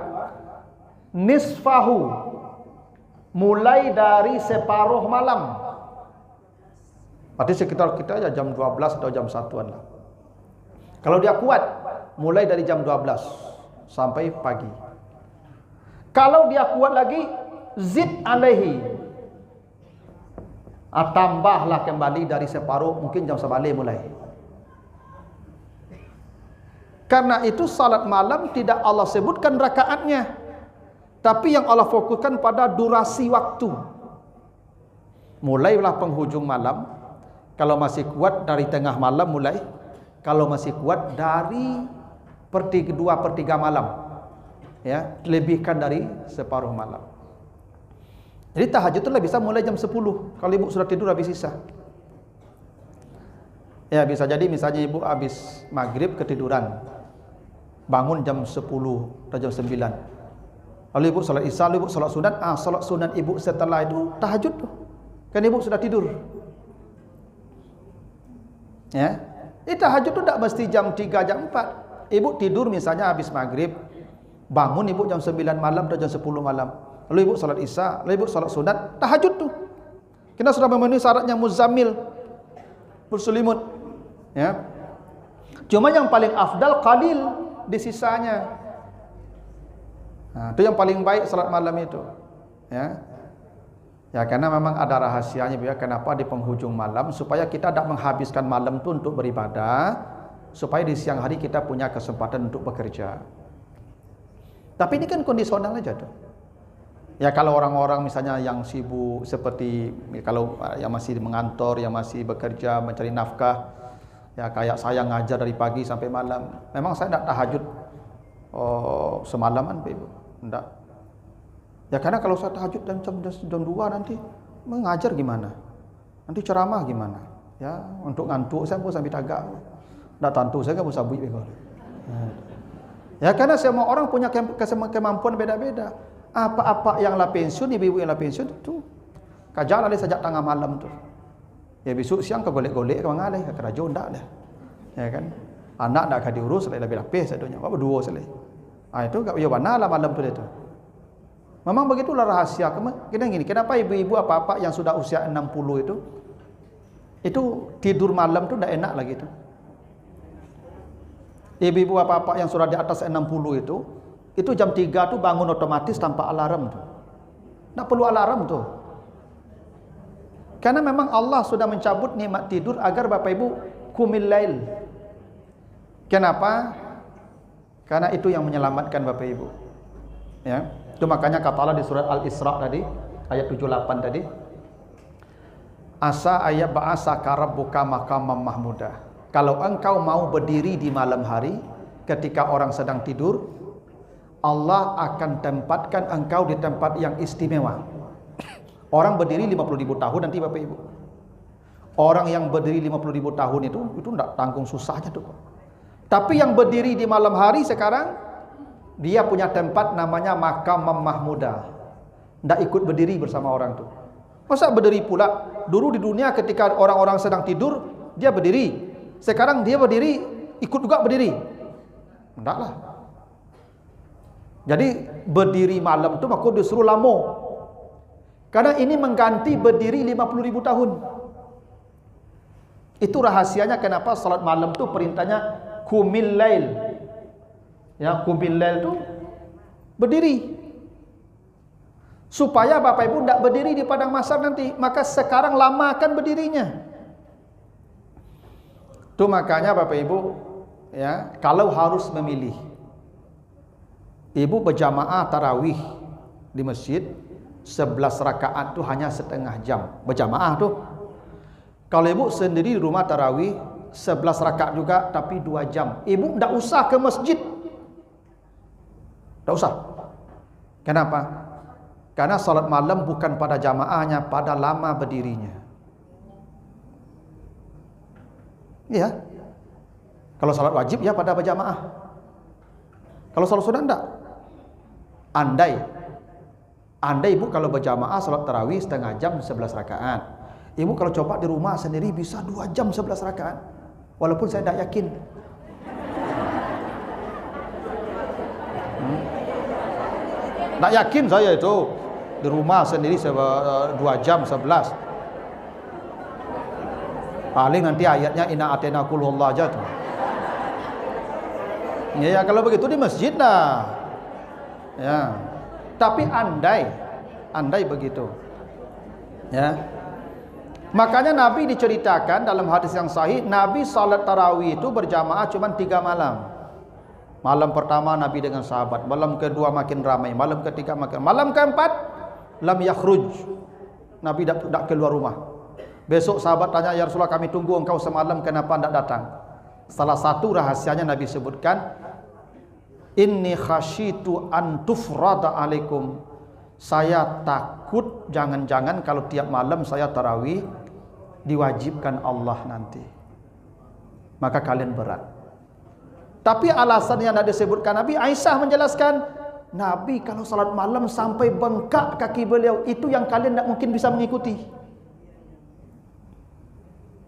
nisfahu, mulai dari separuh malam. Berarti sekitar kita ya jam 12 atau jam 1-an lah. Kalau dia kuat, mulai dari jam 12 sampai pagi. Kalau dia kuat lagi, zid alaihi, tambahlah kembali dari separuh, mungkin jam 11 mulai. Karena itu salat malam tidak Allah sebutkan rakaatnya, tapi yang Allah fokuskan pada durasi waktu. Mulailah penghujung malam, kalau masih kuat dari tengah malam mulai, kalau masih kuat dari 2/3 malam, ya, lebihkan dari separuh malam. Jadi tahajud itu bisa mulai jam 10 kalau ibu sudah tidur habis isya. Ya, bisa jadi misalnya ibu habis maghrib ketiduran, bangun jam 10 atau jam 9. Lalu ibu salat isya, lalu ibu salat sunat. Salat sunat ibu setelah itu tahajud tuh. Kan ibu sudah tidur. Ya. Tahajud itu tidak mesti jam 3, jam 4. Ibu tidur misalnya habis maghrib, bangun ibu jam 9 malam atau jam 10 malam. Lalu ibu salat isya, lalu ibu salat sunat, tahajud tuh. Kita sudah memenuhi syaratnya muzammil, berselimut. Ya. Cuma yang paling afdal qalil di sisanya. Nah, itu yang paling baik salat malam itu. Ya. Ya, karena memang ada rahasianya ya, kenapa di penghujung malam, supaya kita tidak menghabiskan malam itu untuk beribadah, supaya di siang hari kita punya kesempatan untuk bekerja. Tapi ini kan kondisional aja tuh. Ya, kalau orang-orang misalnya yang sibuk seperti kalau yang masih mengantor, yang masih bekerja mencari nafkah, ya kayak saya ngajar dari pagi sampai malam. Memang saya tidak tahajud semalaman, Pak Ibu. Tidak. Ya karena kalau saya tahajud jam 2 nanti mengajar gimana? Nanti ceramah gimana? Ya, untuk ngantuk saya pun sampai tagak. Tidak tentu saya kan bisa buik. Ya karena semua orang punya kemampuan beda-beda. Apa-apa yang lah pensiun, ibu-ibu yang lah pensiun itu kajar lah sejak tengah malam tuh. Ya besok siang ke golek-golek ke mangaleh ke kerajaan ndak dah. Ya kan? Anak ndak akan diurus lebih lapis sadonya. Apa berdua sekali. Itu enggak ya mana lah malam tu dia tu. Memang begitulah rahasia. Kita gini, kenapa ibu-ibu apa-apa yang sudah usia 60 itu tidur malam tu ndak enak lagi tu. Ibu-ibu apa-apa yang sudah di atas 60 itu jam 3 tu bangun otomatis tanpa alarm tu. Tak perlu alarm tu. Karena memang Allah sudah mencabut nikmat tidur agar Bapak Ibu qumil lail. Kenapa? Karena itu yang menyelamatkan Bapak Ibu. Ya. Itu makanya kata Allah di surat Al-Isra tadi, ayat 78 tadi. Asa ayat ba'asa rabbuka maqamam mahmuda. Kalau engkau mau berdiri di malam hari ketika orang sedang tidur, Allah akan tempatkan engkau di tempat yang istimewa. Orang berdiri 50.000 tahun nanti Bapak Ibu. Orang yang berdiri 50.000 tahun itu tidak tanggung susahnya tuh. Tapi yang berdiri di malam hari sekarang, dia punya tempat namanya Maqam Mahmuda. Tidak ikut berdiri bersama orang tu. Masa berdiri pula? Dulu di dunia ketika orang-orang sedang tidur, dia berdiri. Sekarang dia berdiri, ikut juga berdiri. Tidaklah. Jadi berdiri malam tu maka disuruh lama. Karena ini mengganti berdiri 50.000 tahun. Itu rahasianya kenapa salat malam tu perintahnya qumil lail. Ya, qumil lail tu berdiri. Supaya Bapak Ibu tidak berdiri di padang mahsyar nanti, maka sekarang lamakan berdirinya. Itu makanya Bapak Ibu, ya, kalau harus memilih, ibu berjamaah tarawih di masjid 11 rakaat tu hanya setengah jam berjamaah tu. Kalau ibu sendiri di rumah tarawih 11 rakaat juga tapi 2 jam. Ibu tidak usah ke masjid. Tak usah. Kenapa? Karena salat malam bukan pada jamaahnya, pada lama berdirinya. Ya. Kalau salat wajib ya pada berjamaah. Kalau salat sunat enggak. Andai ibu kalau berjamaah salat tarawih setengah jam 11 rakaat. Ibu kalau coba di rumah sendiri bisa 2 jam 11 rakaat. Walaupun saya tidak yakin. Tak yakin saya itu di rumah sendiri 2 jam 11. Paling nanti ayatnya inna atena kulullah aja tuh. Ya, kalau begitu di masjid lah. Ya. Tapi andai begitu. Ya. Makanya Nabi diceritakan dalam hadis yang sahih, Nabi salat tarawih itu berjamaah cuma 3 malam. Malam pertama Nabi dengan sahabat, malam kedua makin ramai, malam ketiga malam keempat lam yakhruj. Nabi tidak keluar rumah. Besok sahabat tanya, ya Rasulullah, kami tunggu engkau semalam, kenapa tidak datang? Salah satu rahasianya Nabi sebutkan, inni khasyitu an tufrada alaikum. Saya takut jangan-jangan kalau tiap malam saya tarawih diwajibkan Allah nanti, maka kalian berat. Tapi alasan yang ada disebutkan Nabi, Aisyah menjelaskan, Nabi kalau salat malam sampai bengkak kaki beliau, itu yang kalian tidak mungkin bisa mengikuti.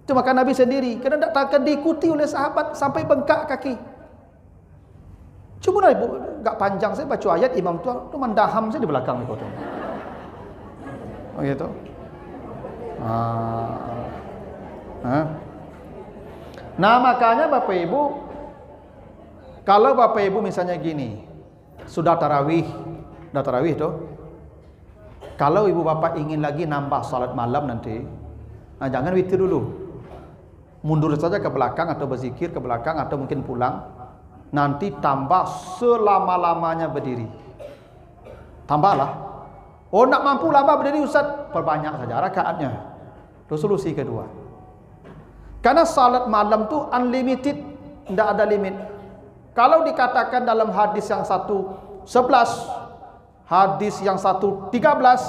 Itu maka Nabi sendiri karena tidak akan diikuti oleh sahabat sampai bengkak kaki. Cuma ibu enggak panjang, saya baca ayat imam tu mendaham saya di belakang itu. Oh gitu. Nah, makanya Bapak Ibu, kalau Bapak Ibu misalnya gini, sudah tarawih tuh. Kalau Ibu Bapak ingin lagi nambah salat malam nanti, nah jangan witir dulu. Mundur saja ke belakang atau berzikir ke belakang atau mungkin pulang. Nanti tambah selama-lamanya berdiri. Tambahlah. Oh, nak mampu lama berdiri Ustaz, perbanyak saja rakaatnya. Itu solusi kedua. Karena salat malam tu unlimited, tidak ada limit. Kalau dikatakan dalam hadis yang 1:11, hadis yang 1:13,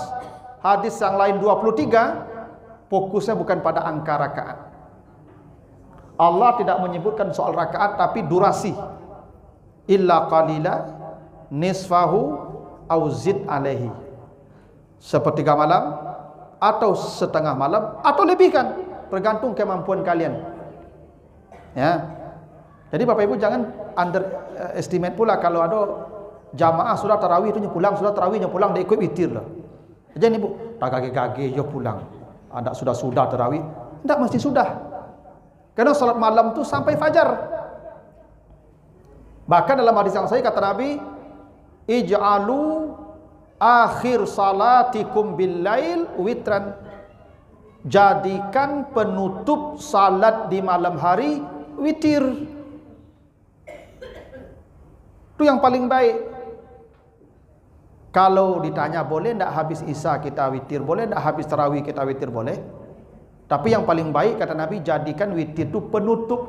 hadis yang lain 23, fokusnya bukan pada angka rakaat. Allah tidak menyebutkan soal rakaat tapi durasi. Illa qalila nisfahu au zid alaihi. Sepertiga malam atau setengah malam atau lebihkan, tergantung kemampuan kalian. Ya. Jadi Bapak Ibu jangan underestimate pula kalau ada jamaah sudah tarawih itu pulang, sudah tarawihnya pulang dia ikut witir lah. Jadi Ibu tak gage-gage yo pulang. Anda sudah tarawih, tidak mesti sudah. Karena salat malam tu sampai fajar. Bahkan dalam hadis yang sahih kata Nabi, ij'alu akhir salatikum bil lail witran. Jadikan penutup salat di malam hari witir. Itu yang paling baik. Kalau ditanya boleh tidak habis Isya kita witir, boleh tidak habis tarawih kita witir, boleh. Tapi yang paling baik kata Nabi, jadikan witir itu penutup.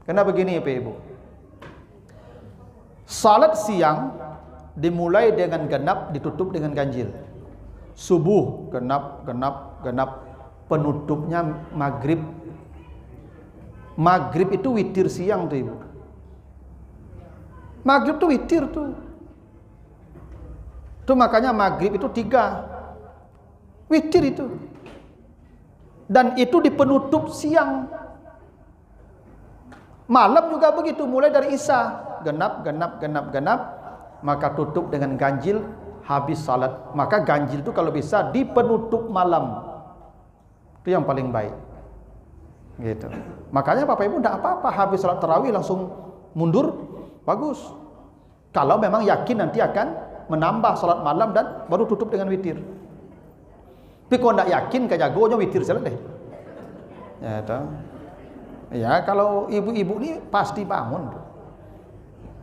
Karena begini Bapak Ibu, salat siang dimulai dengan genap, ditutup dengan ganjil. Subuh genap, penutupnya maghrib. Maghrib itu witir siang tuh Ibu. Maghrib tuh witir tuh. Itu makanya maghrib itu 3 witir itu. Dan itu di penutup siang. Malam juga begitu, mulai dari Isya genap, maka tutup dengan ganjil habis salat. Maka ganjil itu kalau bisa di penutup malam. Itu yang paling baik. Gitu. Makanya Bapak Ibu tidak apa-apa habis salat tarawih langsung mundur, bagus. Kalau memang yakin nanti akan menambah salat malam dan baru tutup dengan witir. Tapi kalau tidak yakin kejagonya witir salat deh. Ya, tahu. Ya, kalau ibu-ibu ni pasti bangun.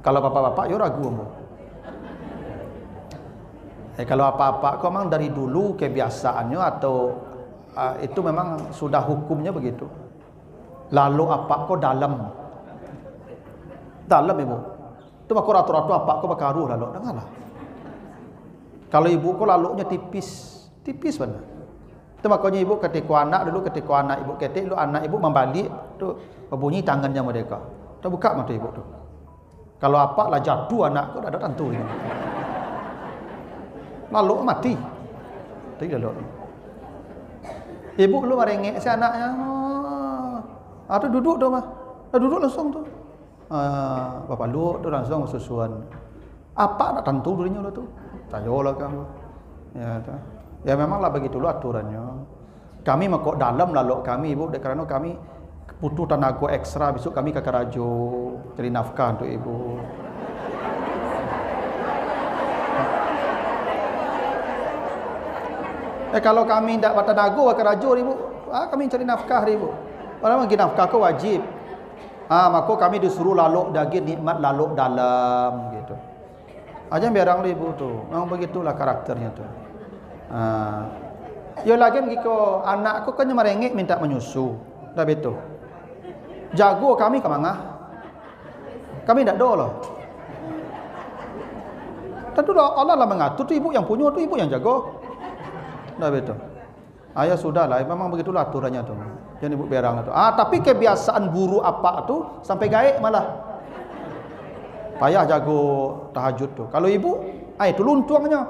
Kalau bapak-bapak yo ragu ambo. Kalau apa-apa kok memang dari dulu kebiasaannya atau itu memang sudah hukumnya begitu. Lalu apa kok dalam Ibu. Itu mah ratu-ratu apa kok bakaruh lalu dengarlah. Kalau ibu kok lalunya tipis benar. Itu makanya ibu ketika anak ibu ketik lu anak ibu membalik tu berbunyi tangannya mereka. Tu buka mata ibu tu. Kalau apa lah jatuh anak kau ada tentu ini. Lalu mati. Tu lalu. Ibu lu merengek si anaknya. Atau duduk tu mah. Duduk langsung tu. Bapak lu tu langsung susuan. Apa nak tentu dirinya lu tu. Tayolah kamu. Ya tu. Ya memanglah begitulah aturannya. Kami mah kok dalam lalu kami ibu, kerana kami butuh tenaga ekstra, besok kami ke Karajo cari nafkah untuk ibu. Kalau kami tidak dapat tenaga ke Karajo ibu, kami cari nafkah ibu. Orang bagi nafkah ke wajib. Maka kami disuruh laluk daging nikmat laluk dalam gitu. Aja biarang ibu tu. Memang begitulah karakternya tu. Ya lagi begitu anak aku kan merengek minta menyusu. Dah betul. Jago kami ke mana? Kami tidak ada lah. Tentu Allah lah mengatur tu, ibu yang punya tu, ibu yang jago. Dah betul. Ya sudahlah, memang begitulah aturannya tu. Jangan ibu berang tu. Tapi kebiasaan buru apa tu sampai gaek malah. Payah jago tahajud tu. Kalau ibu, itu luntuangnya.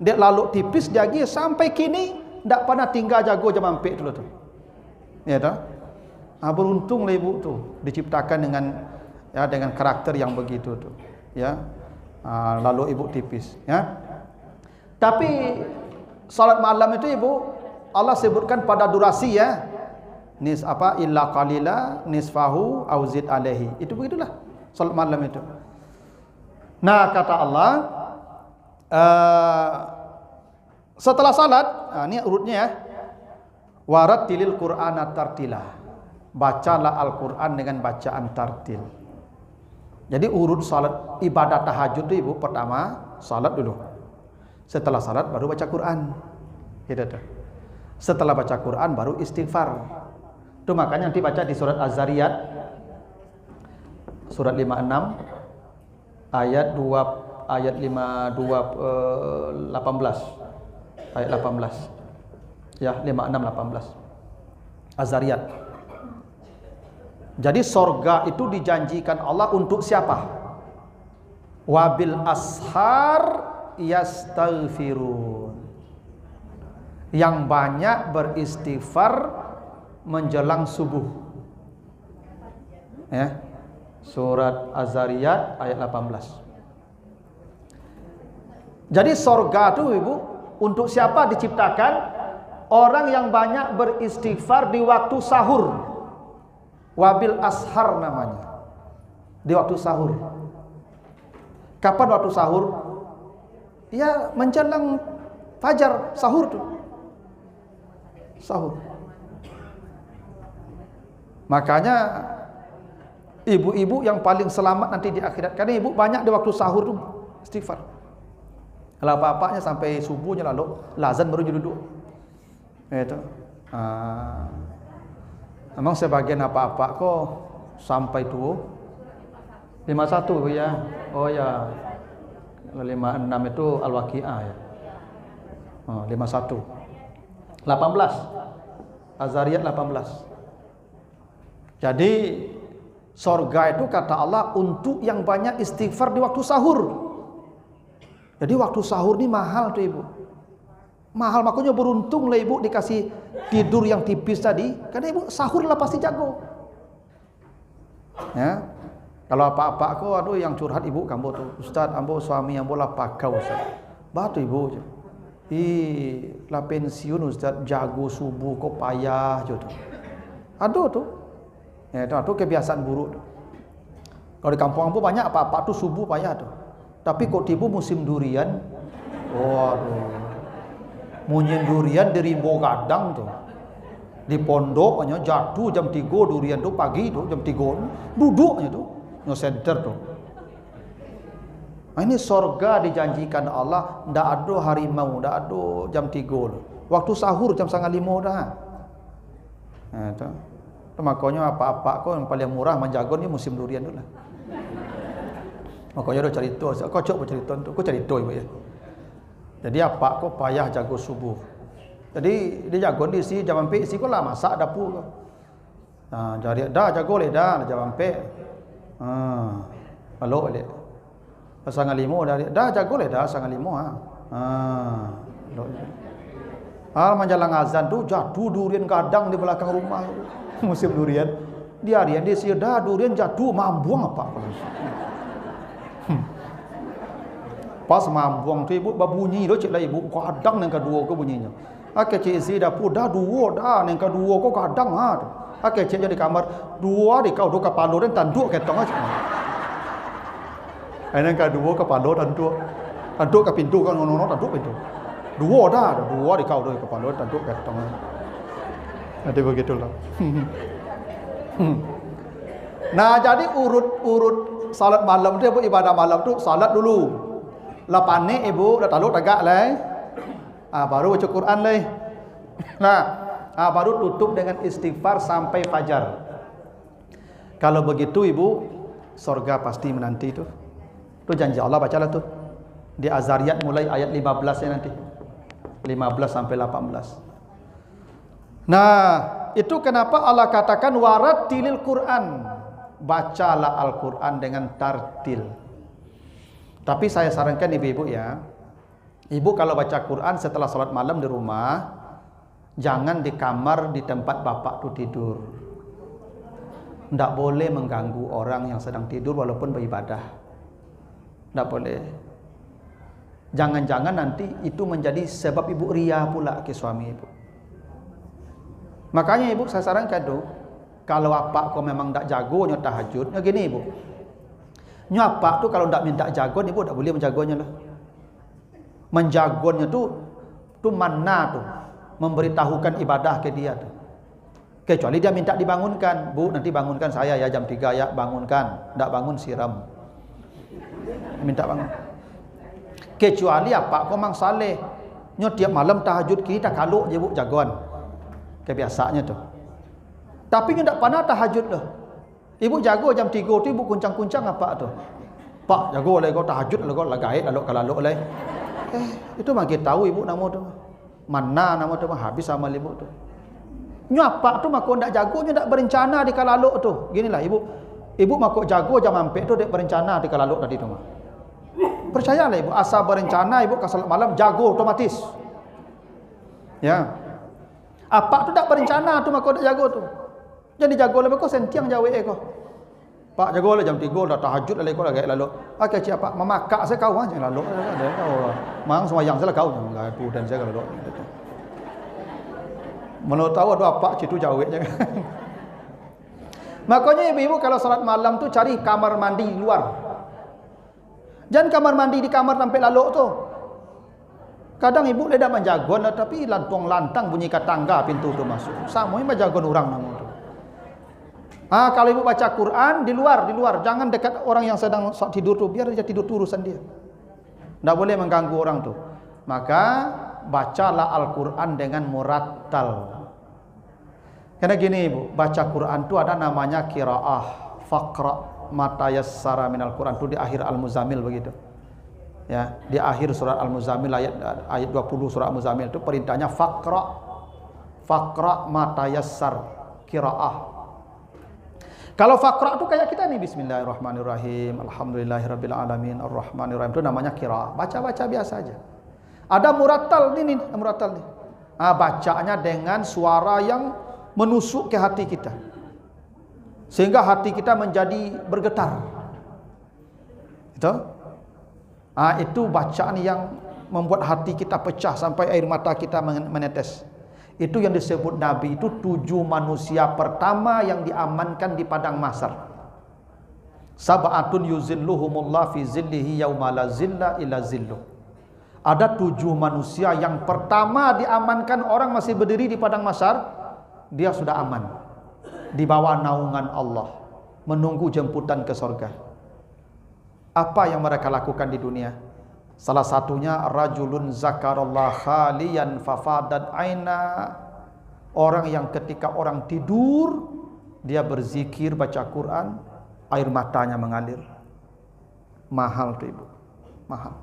Dia lalu tipis jagi sampai kini tak pernah tinggal jago jam ampek dulu tu. Ya tak? Beruntunglah ibu tu diciptakan dengan karakter yang begitu tu. Ya. Lalu ibu tipis, ya. Tapi salat malam itu ibu Allah sebutkan pada durasi, ya. Illa qalila nisfahu au zid alaihi. Itu begitulah salat malam itu. Nah, kata Allah setelah salat, ini urutnya ya. Warattilil Qur'ana tartila. Bacalah Al-Qur'an dengan bacaan tartil. Jadi urut salat ibadat tahajud itu ibu, pertama salat dulu. Setelah salat baru baca Quran. Gitu tuh. Setelah baca Quran baru istighfar. Itu makanya nanti baca di surat Az-Zariyat surat 56 ayat 18. Ayat 18. Ya, 56 18. Az-Zariyat. Jadi sorga itu dijanjikan Allah untuk siapa? Wabil ashar yastaghfirun. Yang banyak beristighfar menjelang subuh. Ya. Surat Az-Zariyat ayat 18. Jadi sorga itu ibu untuk siapa diciptakan? Orang yang banyak beristighfar di waktu sahur. Wabil ashar namanya. Di waktu sahur. Kapan waktu sahur? Ya menjelang fajar, sahur tuh. Sahur. Makanya ibu-ibu yang paling selamat nanti di akhirat, karena ibu banyak di waktu sahur tuh istighfar. Kalau apa-apanya sampai subuhnya lalu lazan baru duduk. Itu. Memang sebagian apa-apa kok sampai tuh 51 ya. Oh ya. 56 itu Al-Waqiah ya. 51. 18. Az-Zariyat 18. Jadi sorga itu kata Allah untuk yang banyak istighfar di waktu sahur. Jadi waktu sahur ini mahal tuh ibu. Mahal, makanya beruntunglah ibu dikasih tidur yang tipis tadi, karena ibu sahur lah pasti jago. Ya. Kalau apa-apa aku aduh yang curhat ibu kamu tuh, Ustaz, ambo suami ambo lah pakau Ustaz. Batu ibu. Lah pensiun Ustaz, jago subuh kok payah je tuh. Aduh tuh. Ya, itu kebiasaan buruk tuh. Kalau di kampung ambo banyak apa-apa tuh subuh payah tuh. Tapi kok tiba musim durian, waduh. Munyin durian dari Bogadang tuh. Di pondoknya jatuh jam 3 durian tuh pagi tuh jam 3 duduknya tuh no center tuh. Ini sorga dijanjikan Allah, ndak ada harimau, ndak ada jam 3 loh. Waktu sahur jam 4:30 dah. Nah, itu. Makanya apa-apa kok yang paling murah menjagon ni musim durian tu lah. Makanya ada cerita, kau coba cerita tu, kau cerita ibu ya. Jadi apa kok payah jago subuh. Jadi dia jago di si jam ampek si kau lah masak dapur kau. Jadi dah jago le dah jam ampek. Balok le. 5:30 dah jago le dah 5:30 menjelang azan tu jatuh durian kadang di belakang rumah. Musim durian. Dia harian dia si dah durian jatuh mambuang apa. Pas mambuang tu ibu babunyi tu cik lah ibu kadang yang kedua ke bunyinya. Cik isi dapur dah dua dah yang kedua kau kadang tu. Okey, cik jadi kamar dua di kau dua kepala dan tanduk ketong aja. Anak kedua kepala tanduk ke pintu kan nono tanduk pintu. Dua di kau dua kepala tanduk ketong. Nanti begitulah. Nah, jadi urut salat malam tu ibu, ibadah malam tu salat dulu. Lepas ni ibu dah taluk tegak lah. Baru baca Quran lah. Nah, baru tutup dengan istighfar sampai fajar. Kalau begitu ibu, surga pasti menanti tu. Tu janji Allah, bacalah tu. Di Azariyat mulai ayat 15 nanti. 15 sampai 18. Nah, itu kenapa Allah katakan warattilil Quran. Bacalah Al-Quran dengan tartil. Tapi saya sarankan ibu-ibu ya, ibu kalau baca Quran setelah salat malam di rumah, jangan di kamar di tempat bapak tu tidur. Tidak boleh mengganggu orang yang sedang tidur walaupun beribadah. Tidak boleh. Jangan-jangan nanti itu menjadi sebab ibu ria pula ke suami ibu. Makanya ibu saya sarankan tu, kalau apa kau memang tak jago nyo tahajud, ya gini ibu. Nyo apa tu kalau tak minta jago, ibu tak boleh menjagonya lah. Menjagonya tu mana tu? Memberitahukan ibadah ke dia tu. Kecuali dia minta dibangunkan, bu nanti bangunkan saya ya jam 3 ya, bangunkan. Tak bangun siram. Minta bangun. Kecuali apa kau mang saleh. Nyo tiap malam tahajud kita kaluk je bu jagoan. Kebiasaannya tu. Tapi nyo tak pernah tahajud dah. Ibu jago jam 3 tu ibu kuncang-kuncang apa tu? Pak jago lah kau tahajud lah kau lagaid lalu kalaluk lah. Itu mah kita tahu ibu nama tu. Mana nama tu mah habis amal ibu tu. Nyo apa tu mah kau ndak jago nyo ndak berencana di kalaluk tu. Ginilah ibu. Ibu mah kau jago jam ampek tu dek berencana di kalaluk tadi tu mah. Percayalah ibu, asal berencana ibu ke salat malam jago otomatis. Ya. Apa tu tak berencana tu mah kau dak jago tu. Jadi jago lah kau sentiang jawe kau. Pak jago lah jam 3 dah tahajud lah kau lagi lalu. Okey cik apa memakak saya kau aja lalu ada kau. Mang sembahyang saya kau enggak aku dan saya lalu. Menurut tahu ada apa cik tu jawe je. Makanya ibu-ibu kalau salat malam tu cari kamar mandi di luar. Jangan kamar mandi di kamar sampai lalu tu. Kadang ibu leda menjagon tapi lantang lantang bunyi kat tangga pintu tu masuk. Sama menjagon orang nama tu. Kalau ibu baca Quran di luar, jangan dekat orang yang sedang tidur tu, biar dia tidur tu urusan dia. Tak boleh mengganggu orang tu. Maka bacalah Al-Quran dengan murattal. Karena gini ibu, baca Quran tu ada namanya qiraah, faqra ma tayassara minal Quran tu di akhir Al-Muzammil begitu. Ya, di akhir surat Al-Muzammil ayat 20 surat Al-Muzammil itu perintahnya faqra ma tayassar qiraah. Kalau faqra tu kayak kita nih, bismillahirrahmanirrahim, alhamdulillahirabbil alamin, arrahmanirrahim, itu namanya qiraah. Baca-baca biasa aja. Ada murattal nih, murattal nih. Bacanya dengan suara yang menusuk ke hati kita. Sehingga hati kita menjadi bergetar. Itu bacaan yang membuat hati kita pecah sampai air mata kita menetes. Itu yang disebut Nabi itu 7 manusia pertama yang diamankan di padang mahsyar. Sab'atun yuzilluhumullah fi zillihi yauma la zilla illa zilluh. Ada 7 manusia yang pertama diamankan, orang masih berdiri di padang mahsyar, dia sudah aman. Di bawah naungan Allah, menunggu jemputan ke surga. Apa yang mereka lakukan di dunia? Salah satunya rajulun zakarallah khaliyan fafadat aina. Orang yang ketika orang tidur dia berzikir baca Quran, air matanya mengalir. Mahal tu ibu, mahal.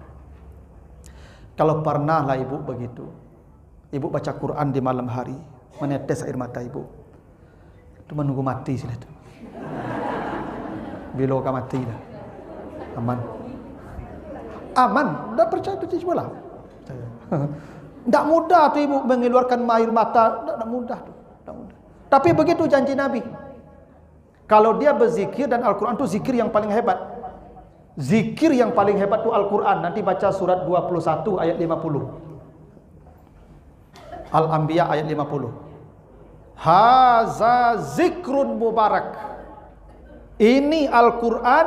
Kalau pernah lah ibu begitu, ibu baca Quran di malam hari, menetes air mata ibu, itu menunggu mati sila tu. Bila kau mati dah, aman. Aman, dah percaya tu cubalah. Tak mudah tu ibu mengeluarkan air mata, tak mudah tu, tak mudah. Tapi begitu janji Nabi. Kalau dia berzikir, dan Al-Quran tu zikir yang paling hebat. Zikir yang paling hebat tu Al-Quran. Nanti baca surat 21 ayat 50. Al-Anbiya ayat 50. Haza zikrun mubarak. Ini Al-Quran,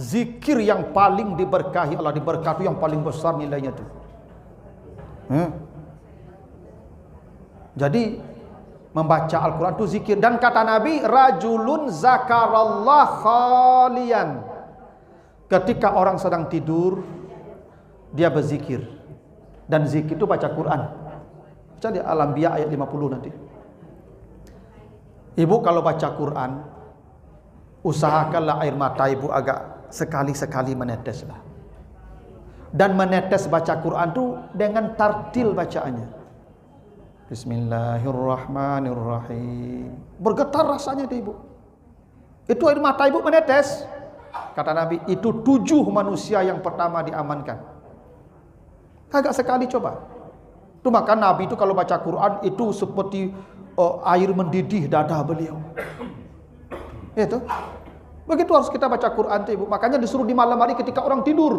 zikir yang paling diberkahi Allah, diberkati yang paling besar nilainya itu. Jadi membaca Al-Quran itu zikir. Dan kata Nabi, rajulun zakarallah khalian. Ketika orang sedang tidur, dia berzikir. Dan zikir itu baca Quran. Baca di Al-Anbiya ayat 50 nanti. Ibu kalau baca Quran, usahakanlah air mata ibu agak sekali-sekali meneteslah. Dan menetes baca Quran itu dengan tartil bacaannya. Bismillahirrahmanirrahim. Bergetar rasanya di ibu. Itu air mata ibu menetes. Kata Nabi, itu 7 manusia yang pertama diamankan. Agak sekali coba. Itu maka Nabi itu kalau baca Quran itu seperti air mendidih dada beliau. Itu. Begitu harus kita baca Quran itu ibu. Makanya disuruh di malam hari ketika orang tidur.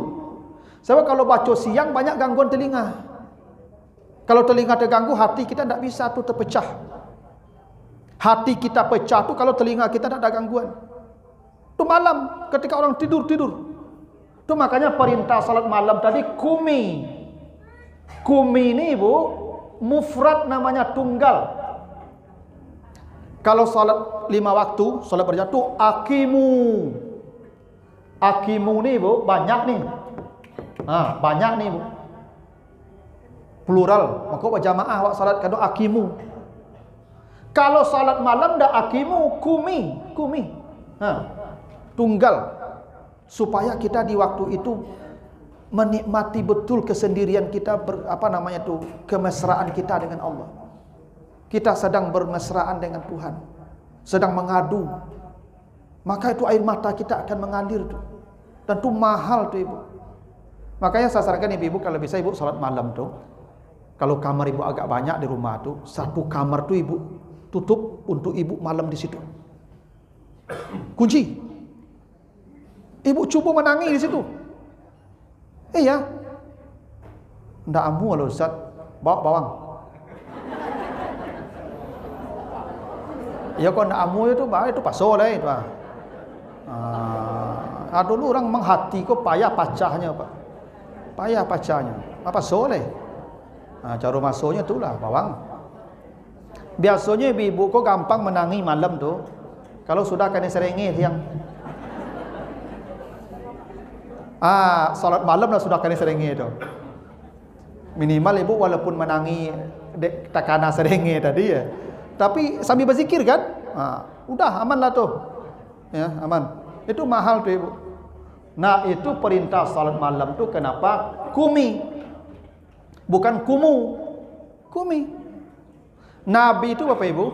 Sebab kalau baca siang banyak gangguan telinga. Kalau telinga terganggu, hati kita tidak bisa tuh terpecah. Hati kita pecah tuh kalau telinga kita tidak ada gangguan. Itu malam ketika orang tidur. Itu makanya perintah salat malam tadi kumi. Kumi ini ibu mufrad namanya tunggal. Kalau salat 5 waktu, salat berjamaah itu akimu. Akimu nih ibu banyak nih. Banyak nih ibu. Plural, maka berjamaah awak salat kado akimu. Kalau salat malam dah akimu, kumi. Tunggal. Supaya kita di waktu itu menikmati betul kesendirian kita, kemesraan kita dengan Allah. Kita sedang bermesraan dengan Tuhan, sedang mengadu. Maka itu air mata kita akan mengalir tuh. Dan itu mahal tuh ibu. Makanya saya sarankan ibu kalau bisa ibu salat malam tuh, kalau kamar ibu agak banyak di rumah tuh, satu kamar tuh ibu tutup untuk ibu malam di situ. Kunci. Ibu coba menangis di situ. Iya. Ndak amu kalau Ustaz bawa bawang. Ya kok ndak amu itu pasal lah itu. Dulu orang menghati kok payah pacahnya Pak. Payah pacahnya. Apa soleh? Cara masuknya itulah bawang. Biasanya ibu kok gampang menangis malam tuh. Kalau sudah kena serengih yang salat malam lah sudah kena serengih itu. Minimal ibu walaupun menangis takana serengih tadi ya. Tapi sambil berzikir kan? Udah aman lah tuh. Ya, aman. Itu mahal tuh ibu. Nah, itu perintah salat malam tuh kenapa? Kumi. Bukan kumu. Kumi. Nabi itu Bapak Ibu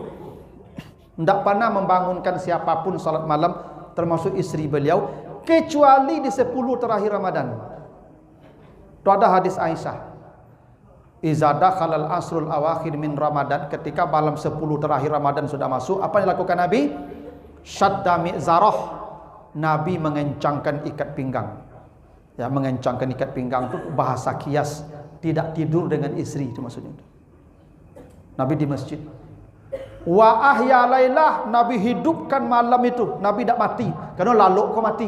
tidak pernah membangunkan siapapun salat malam termasuk istri beliau kecuali di 10 terakhir Ramadan. Itu ada hadis Aisyah. Iza dakhalal asrul awakhir min Ramadan, ketika malam 10 terakhir Ramadan sudah masuk, apa yang dilakukan Nabi? Syadda mi'zarah. Nabi mengencangkan ikat pinggang. Ya, mengencangkan ikat pinggang itu bahasa kias, tidak tidur dengan istri itu maksudnya. Nabi di masjid. Wa ahya lailah, Nabi hidupkan malam itu. Nabi tidak mati, karena lalu kok mati.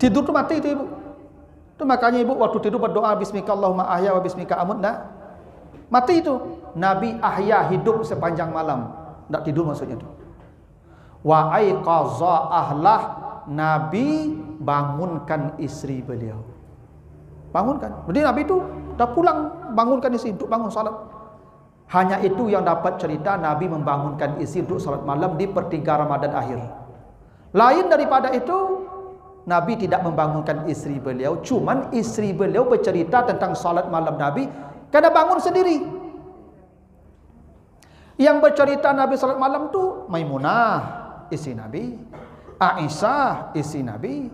Tidur tu mati itu ibu. Itu makanya ibu waktu tidur berdoa bismika Allahumma ahya wa bismika amut, mati itu. Nabi ahya, hidup sepanjang malam, tidak tidur maksudnya itu. Wa aiqaza ahlah, Nabi bangunkan istri beliau. Bangunkan. Jadi Nabi itu dah pulang, bangunkan istri untuk bangun salat. Hanya itu yang dapat cerita Nabi membangunkan istri untuk salat malam di pertiga Ramadan akhir. Lain daripada itu, Nabi tidak membangunkan istri beliau. Cuman istri beliau bercerita tentang salat malam Nabi karena bangun sendiri. Yang bercerita Nabi salat malam tu Maimunah, istri Nabi, Aisyah, istri Nabi.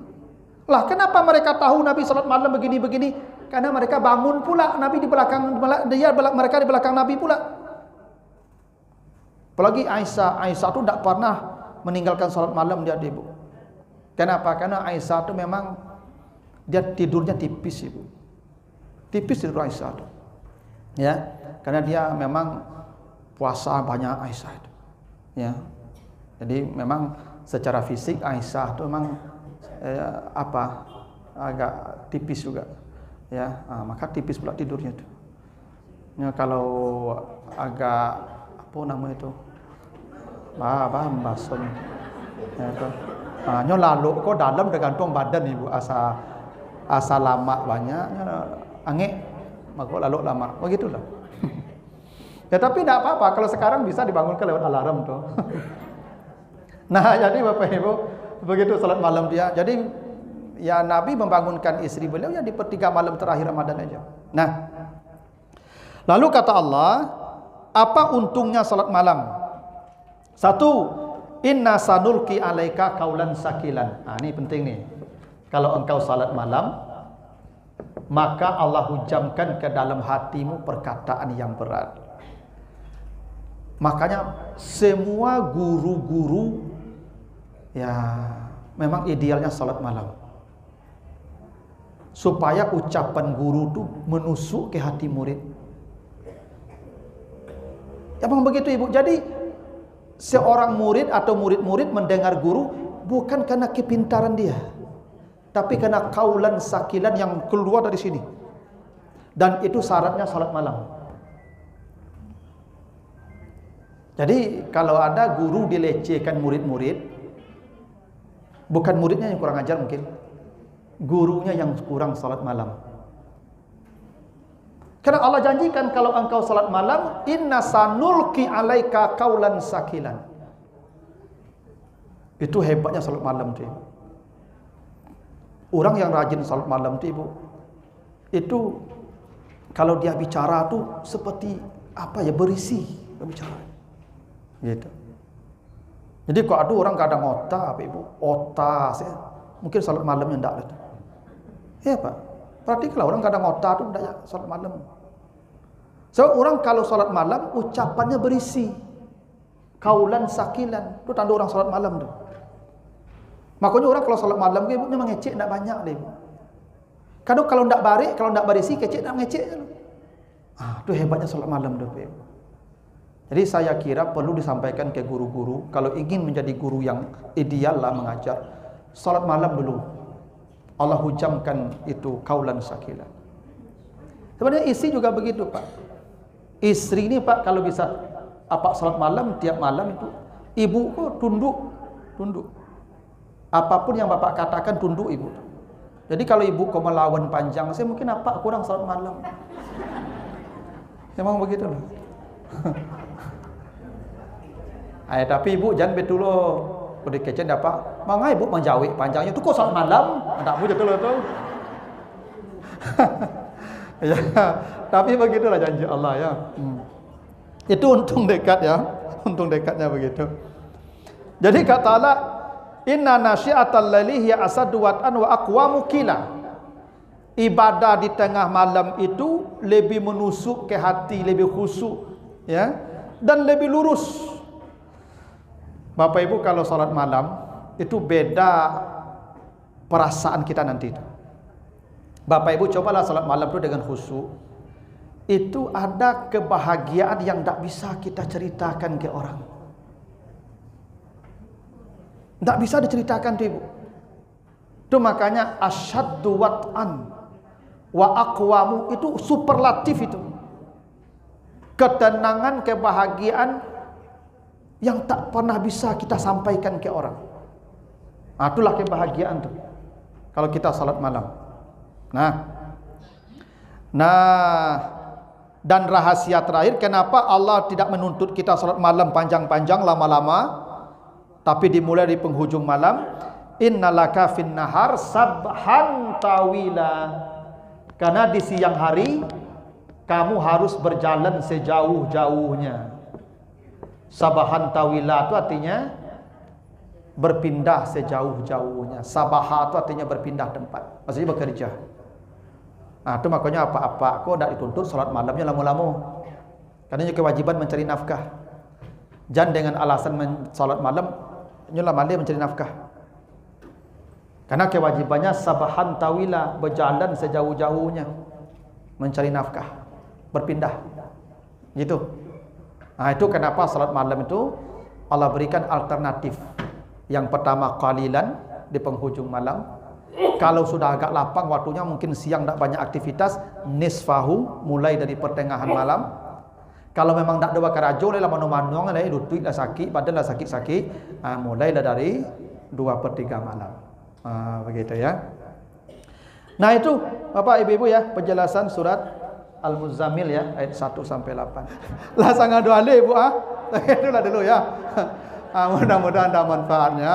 Lah kenapa mereka tahu Nabi salat malam begini-begini? Karena mereka bangun pula, Nabi di belakang mereka di belakang Nabi pula. Apalagi Aisyah tu tidak pernah meninggalkan salat malam dia ibu. Kenapa? Karena Aisyah tu memang dia tidurnya tipis ibu. Tipis tidur Aisyah tu. Ya, karena dia memang puasa banyak Aisyah itu. Ya. Jadi memang secara fisik Aisyah itu memang agak tipis juga. Ya, maka tipis pula tidurnya itu. Ya, kalau agak apa nama itu? Bason. Ya, itu. Nyo lalu kok dalam tergantung badan ibu, asa lama banyaknya angek maka lalu lama begitulah. Ya tapi tidak apa-apa kalau sekarang bisa dibangunkan lewat alarm tuh. Nah jadi Bapak Ibu begitu salat malam dia. Jadi ya Nabi membangunkan istri beliau ya di pertiga malam terakhir Ramadan aja. Nah lalu kata Allah, apa untungnya salat malam? Satu, inna sanulki alaika kaulan sakilan. Nah ini penting nih. Kalau engkau salat malam, maka Allah hujamkan ke dalam hatimu perkataan yang berat. Makanya semua guru-guru ya memang idealnya salat malam. Supaya ucapan guru itu menusuk ke hati murid. Ya memang begitu Ibu. Jadi seorang murid atau murid-murid mendengar guru bukan karena kepintaran dia, tapi karena kaulan sakilan yang keluar dari sini. Dan itu syaratnya salat malam. Jadi kalau ada guru dilecehkan murid-murid, bukan muridnya yang kurang ajar mungkin, gurunya yang kurang salat malam. Karena Allah janjikan kalau engkau salat malam, inna sanulki alaika kaulan sakilan. Itu hebatnya salat malam itu. Orang yang rajin salat malam itu Ibu, itu kalau dia bicara tuh seperti apa ya, berisi berbicara. Gitu. Jadi kalau ada orang kadang otak, Ibu, otak, mungkin salat malamnya enggak gitu. Ya Pak, perhatikanlah orang kadang otak tuh enggak salat malam. So orang kalau salat malam ucapannya berisi, kaulan sakilan, itu tanda orang salat malam tuh. Makanya orang kalau salat malam Ibu mengecek enggak banyak deh Ibu. Kadang kalau enggak barik, kalau enggak berisi, kecek enggak mengecek. Itu hebatnya salat malam tuh Ibu. Jadi saya kira perlu disampaikan ke guru-guru, kalau ingin menjadi guru yang ideal lah mengajar, salat malam dulu. Allah hujamkan itu kaulan sakilan. Sebenarnya istri juga begitu Pak. Istri ini Pak kalau bisa salat malam tiap malam itu, ibu kok tunduk. Apapun yang Bapak katakan tunduk ibu. Jadi kalau ibu kok melawan panjang, saya mungkin kurang salat malam. Memang begitu loh. Tapi ibu jangan betul loh. Udah kecen apa? Mangai ibu menjawab panjangnya tu kok salat malam? Tak boleh betul tu. Ya, tapi begitulah janji Allah ya. Itu untung dekat ya. Untung dekatnya begitu. Jadi kata Allah, inna nasyi'atal laili hiya asadu wat'an wa aqwamu qila. Ibadah di tengah malam itu lebih menusuk ke hati, lebih khusyuk ya, dan lebih lurus. Bapak Ibu kalau salat malam itu beda perasaan kita nanti. Bapak Ibu cobalah salat malam itu dengan khusyuk. Itu ada kebahagiaan yang tak bisa kita ceritakan ke orang. Tak bisa diceritakan tuh Ibu. Itu makanya asyaddu wat'an wa aqwamu, itu superlatif itu. Ketenangan, kebahagiaan yang tak pernah bisa kita sampaikan ke orang. Itulah kebahagiaan tuh kalau kita salat malam. Dan rahasia terakhir kenapa Allah tidak menuntut kita salat malam panjang-panjang lama-lama, tapi dimulai di penghujung malam. Innalaka fin nahar sabhan tawila. Karena di siang hari kamu harus berjalan sejauh-jauhnya. Sabahan tawila itu artinya berpindah sejauh-jauhnya. Sabaha itu artinya berpindah tempat, maksudnya bekerja. Itu makanya apa-apa kok tidak dituntut salat malamnya lama-lama. Karena ini kewajiban mencari nafkah. Jangan dengan alasan salat malam nyulah malam mencari nafkah. Karena kewajibannya sabahan tawila, berjalan sejauh-jauhnya mencari nafkah, berpindah. Gitu. Itu kenapa salat malam itu Allah berikan alternatif. Yang pertama qalilan, di penghujung malam. Kalau sudah agak lapang waktunya, mungkin siang tak banyak aktivitas, nisfahu, mulai dari pertengahan malam. Kalau memang tak ada bakarajo lah mano-mano lah, lutut lah sakit, badan lah sakit-sakit, mulailah dari 2/3 malam. Begitu ya. Nah itu Bapak Ibu ya, penjelasan surat Al-Muzammil ya, ayat 1 sampai 8. Lah sangat doa Ibu itulah dulu ya. Mudah-mudahan ada manfaatnya.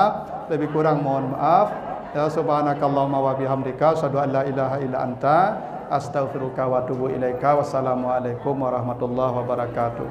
Lebih kurang mohon maaf. Ya subhanakallahumma wa bihamdika asyhadu an la ilaha illa anta astaghfiruka wa atubu ilaika. Wassalamualaikum warahmatullahi wabarakatuh.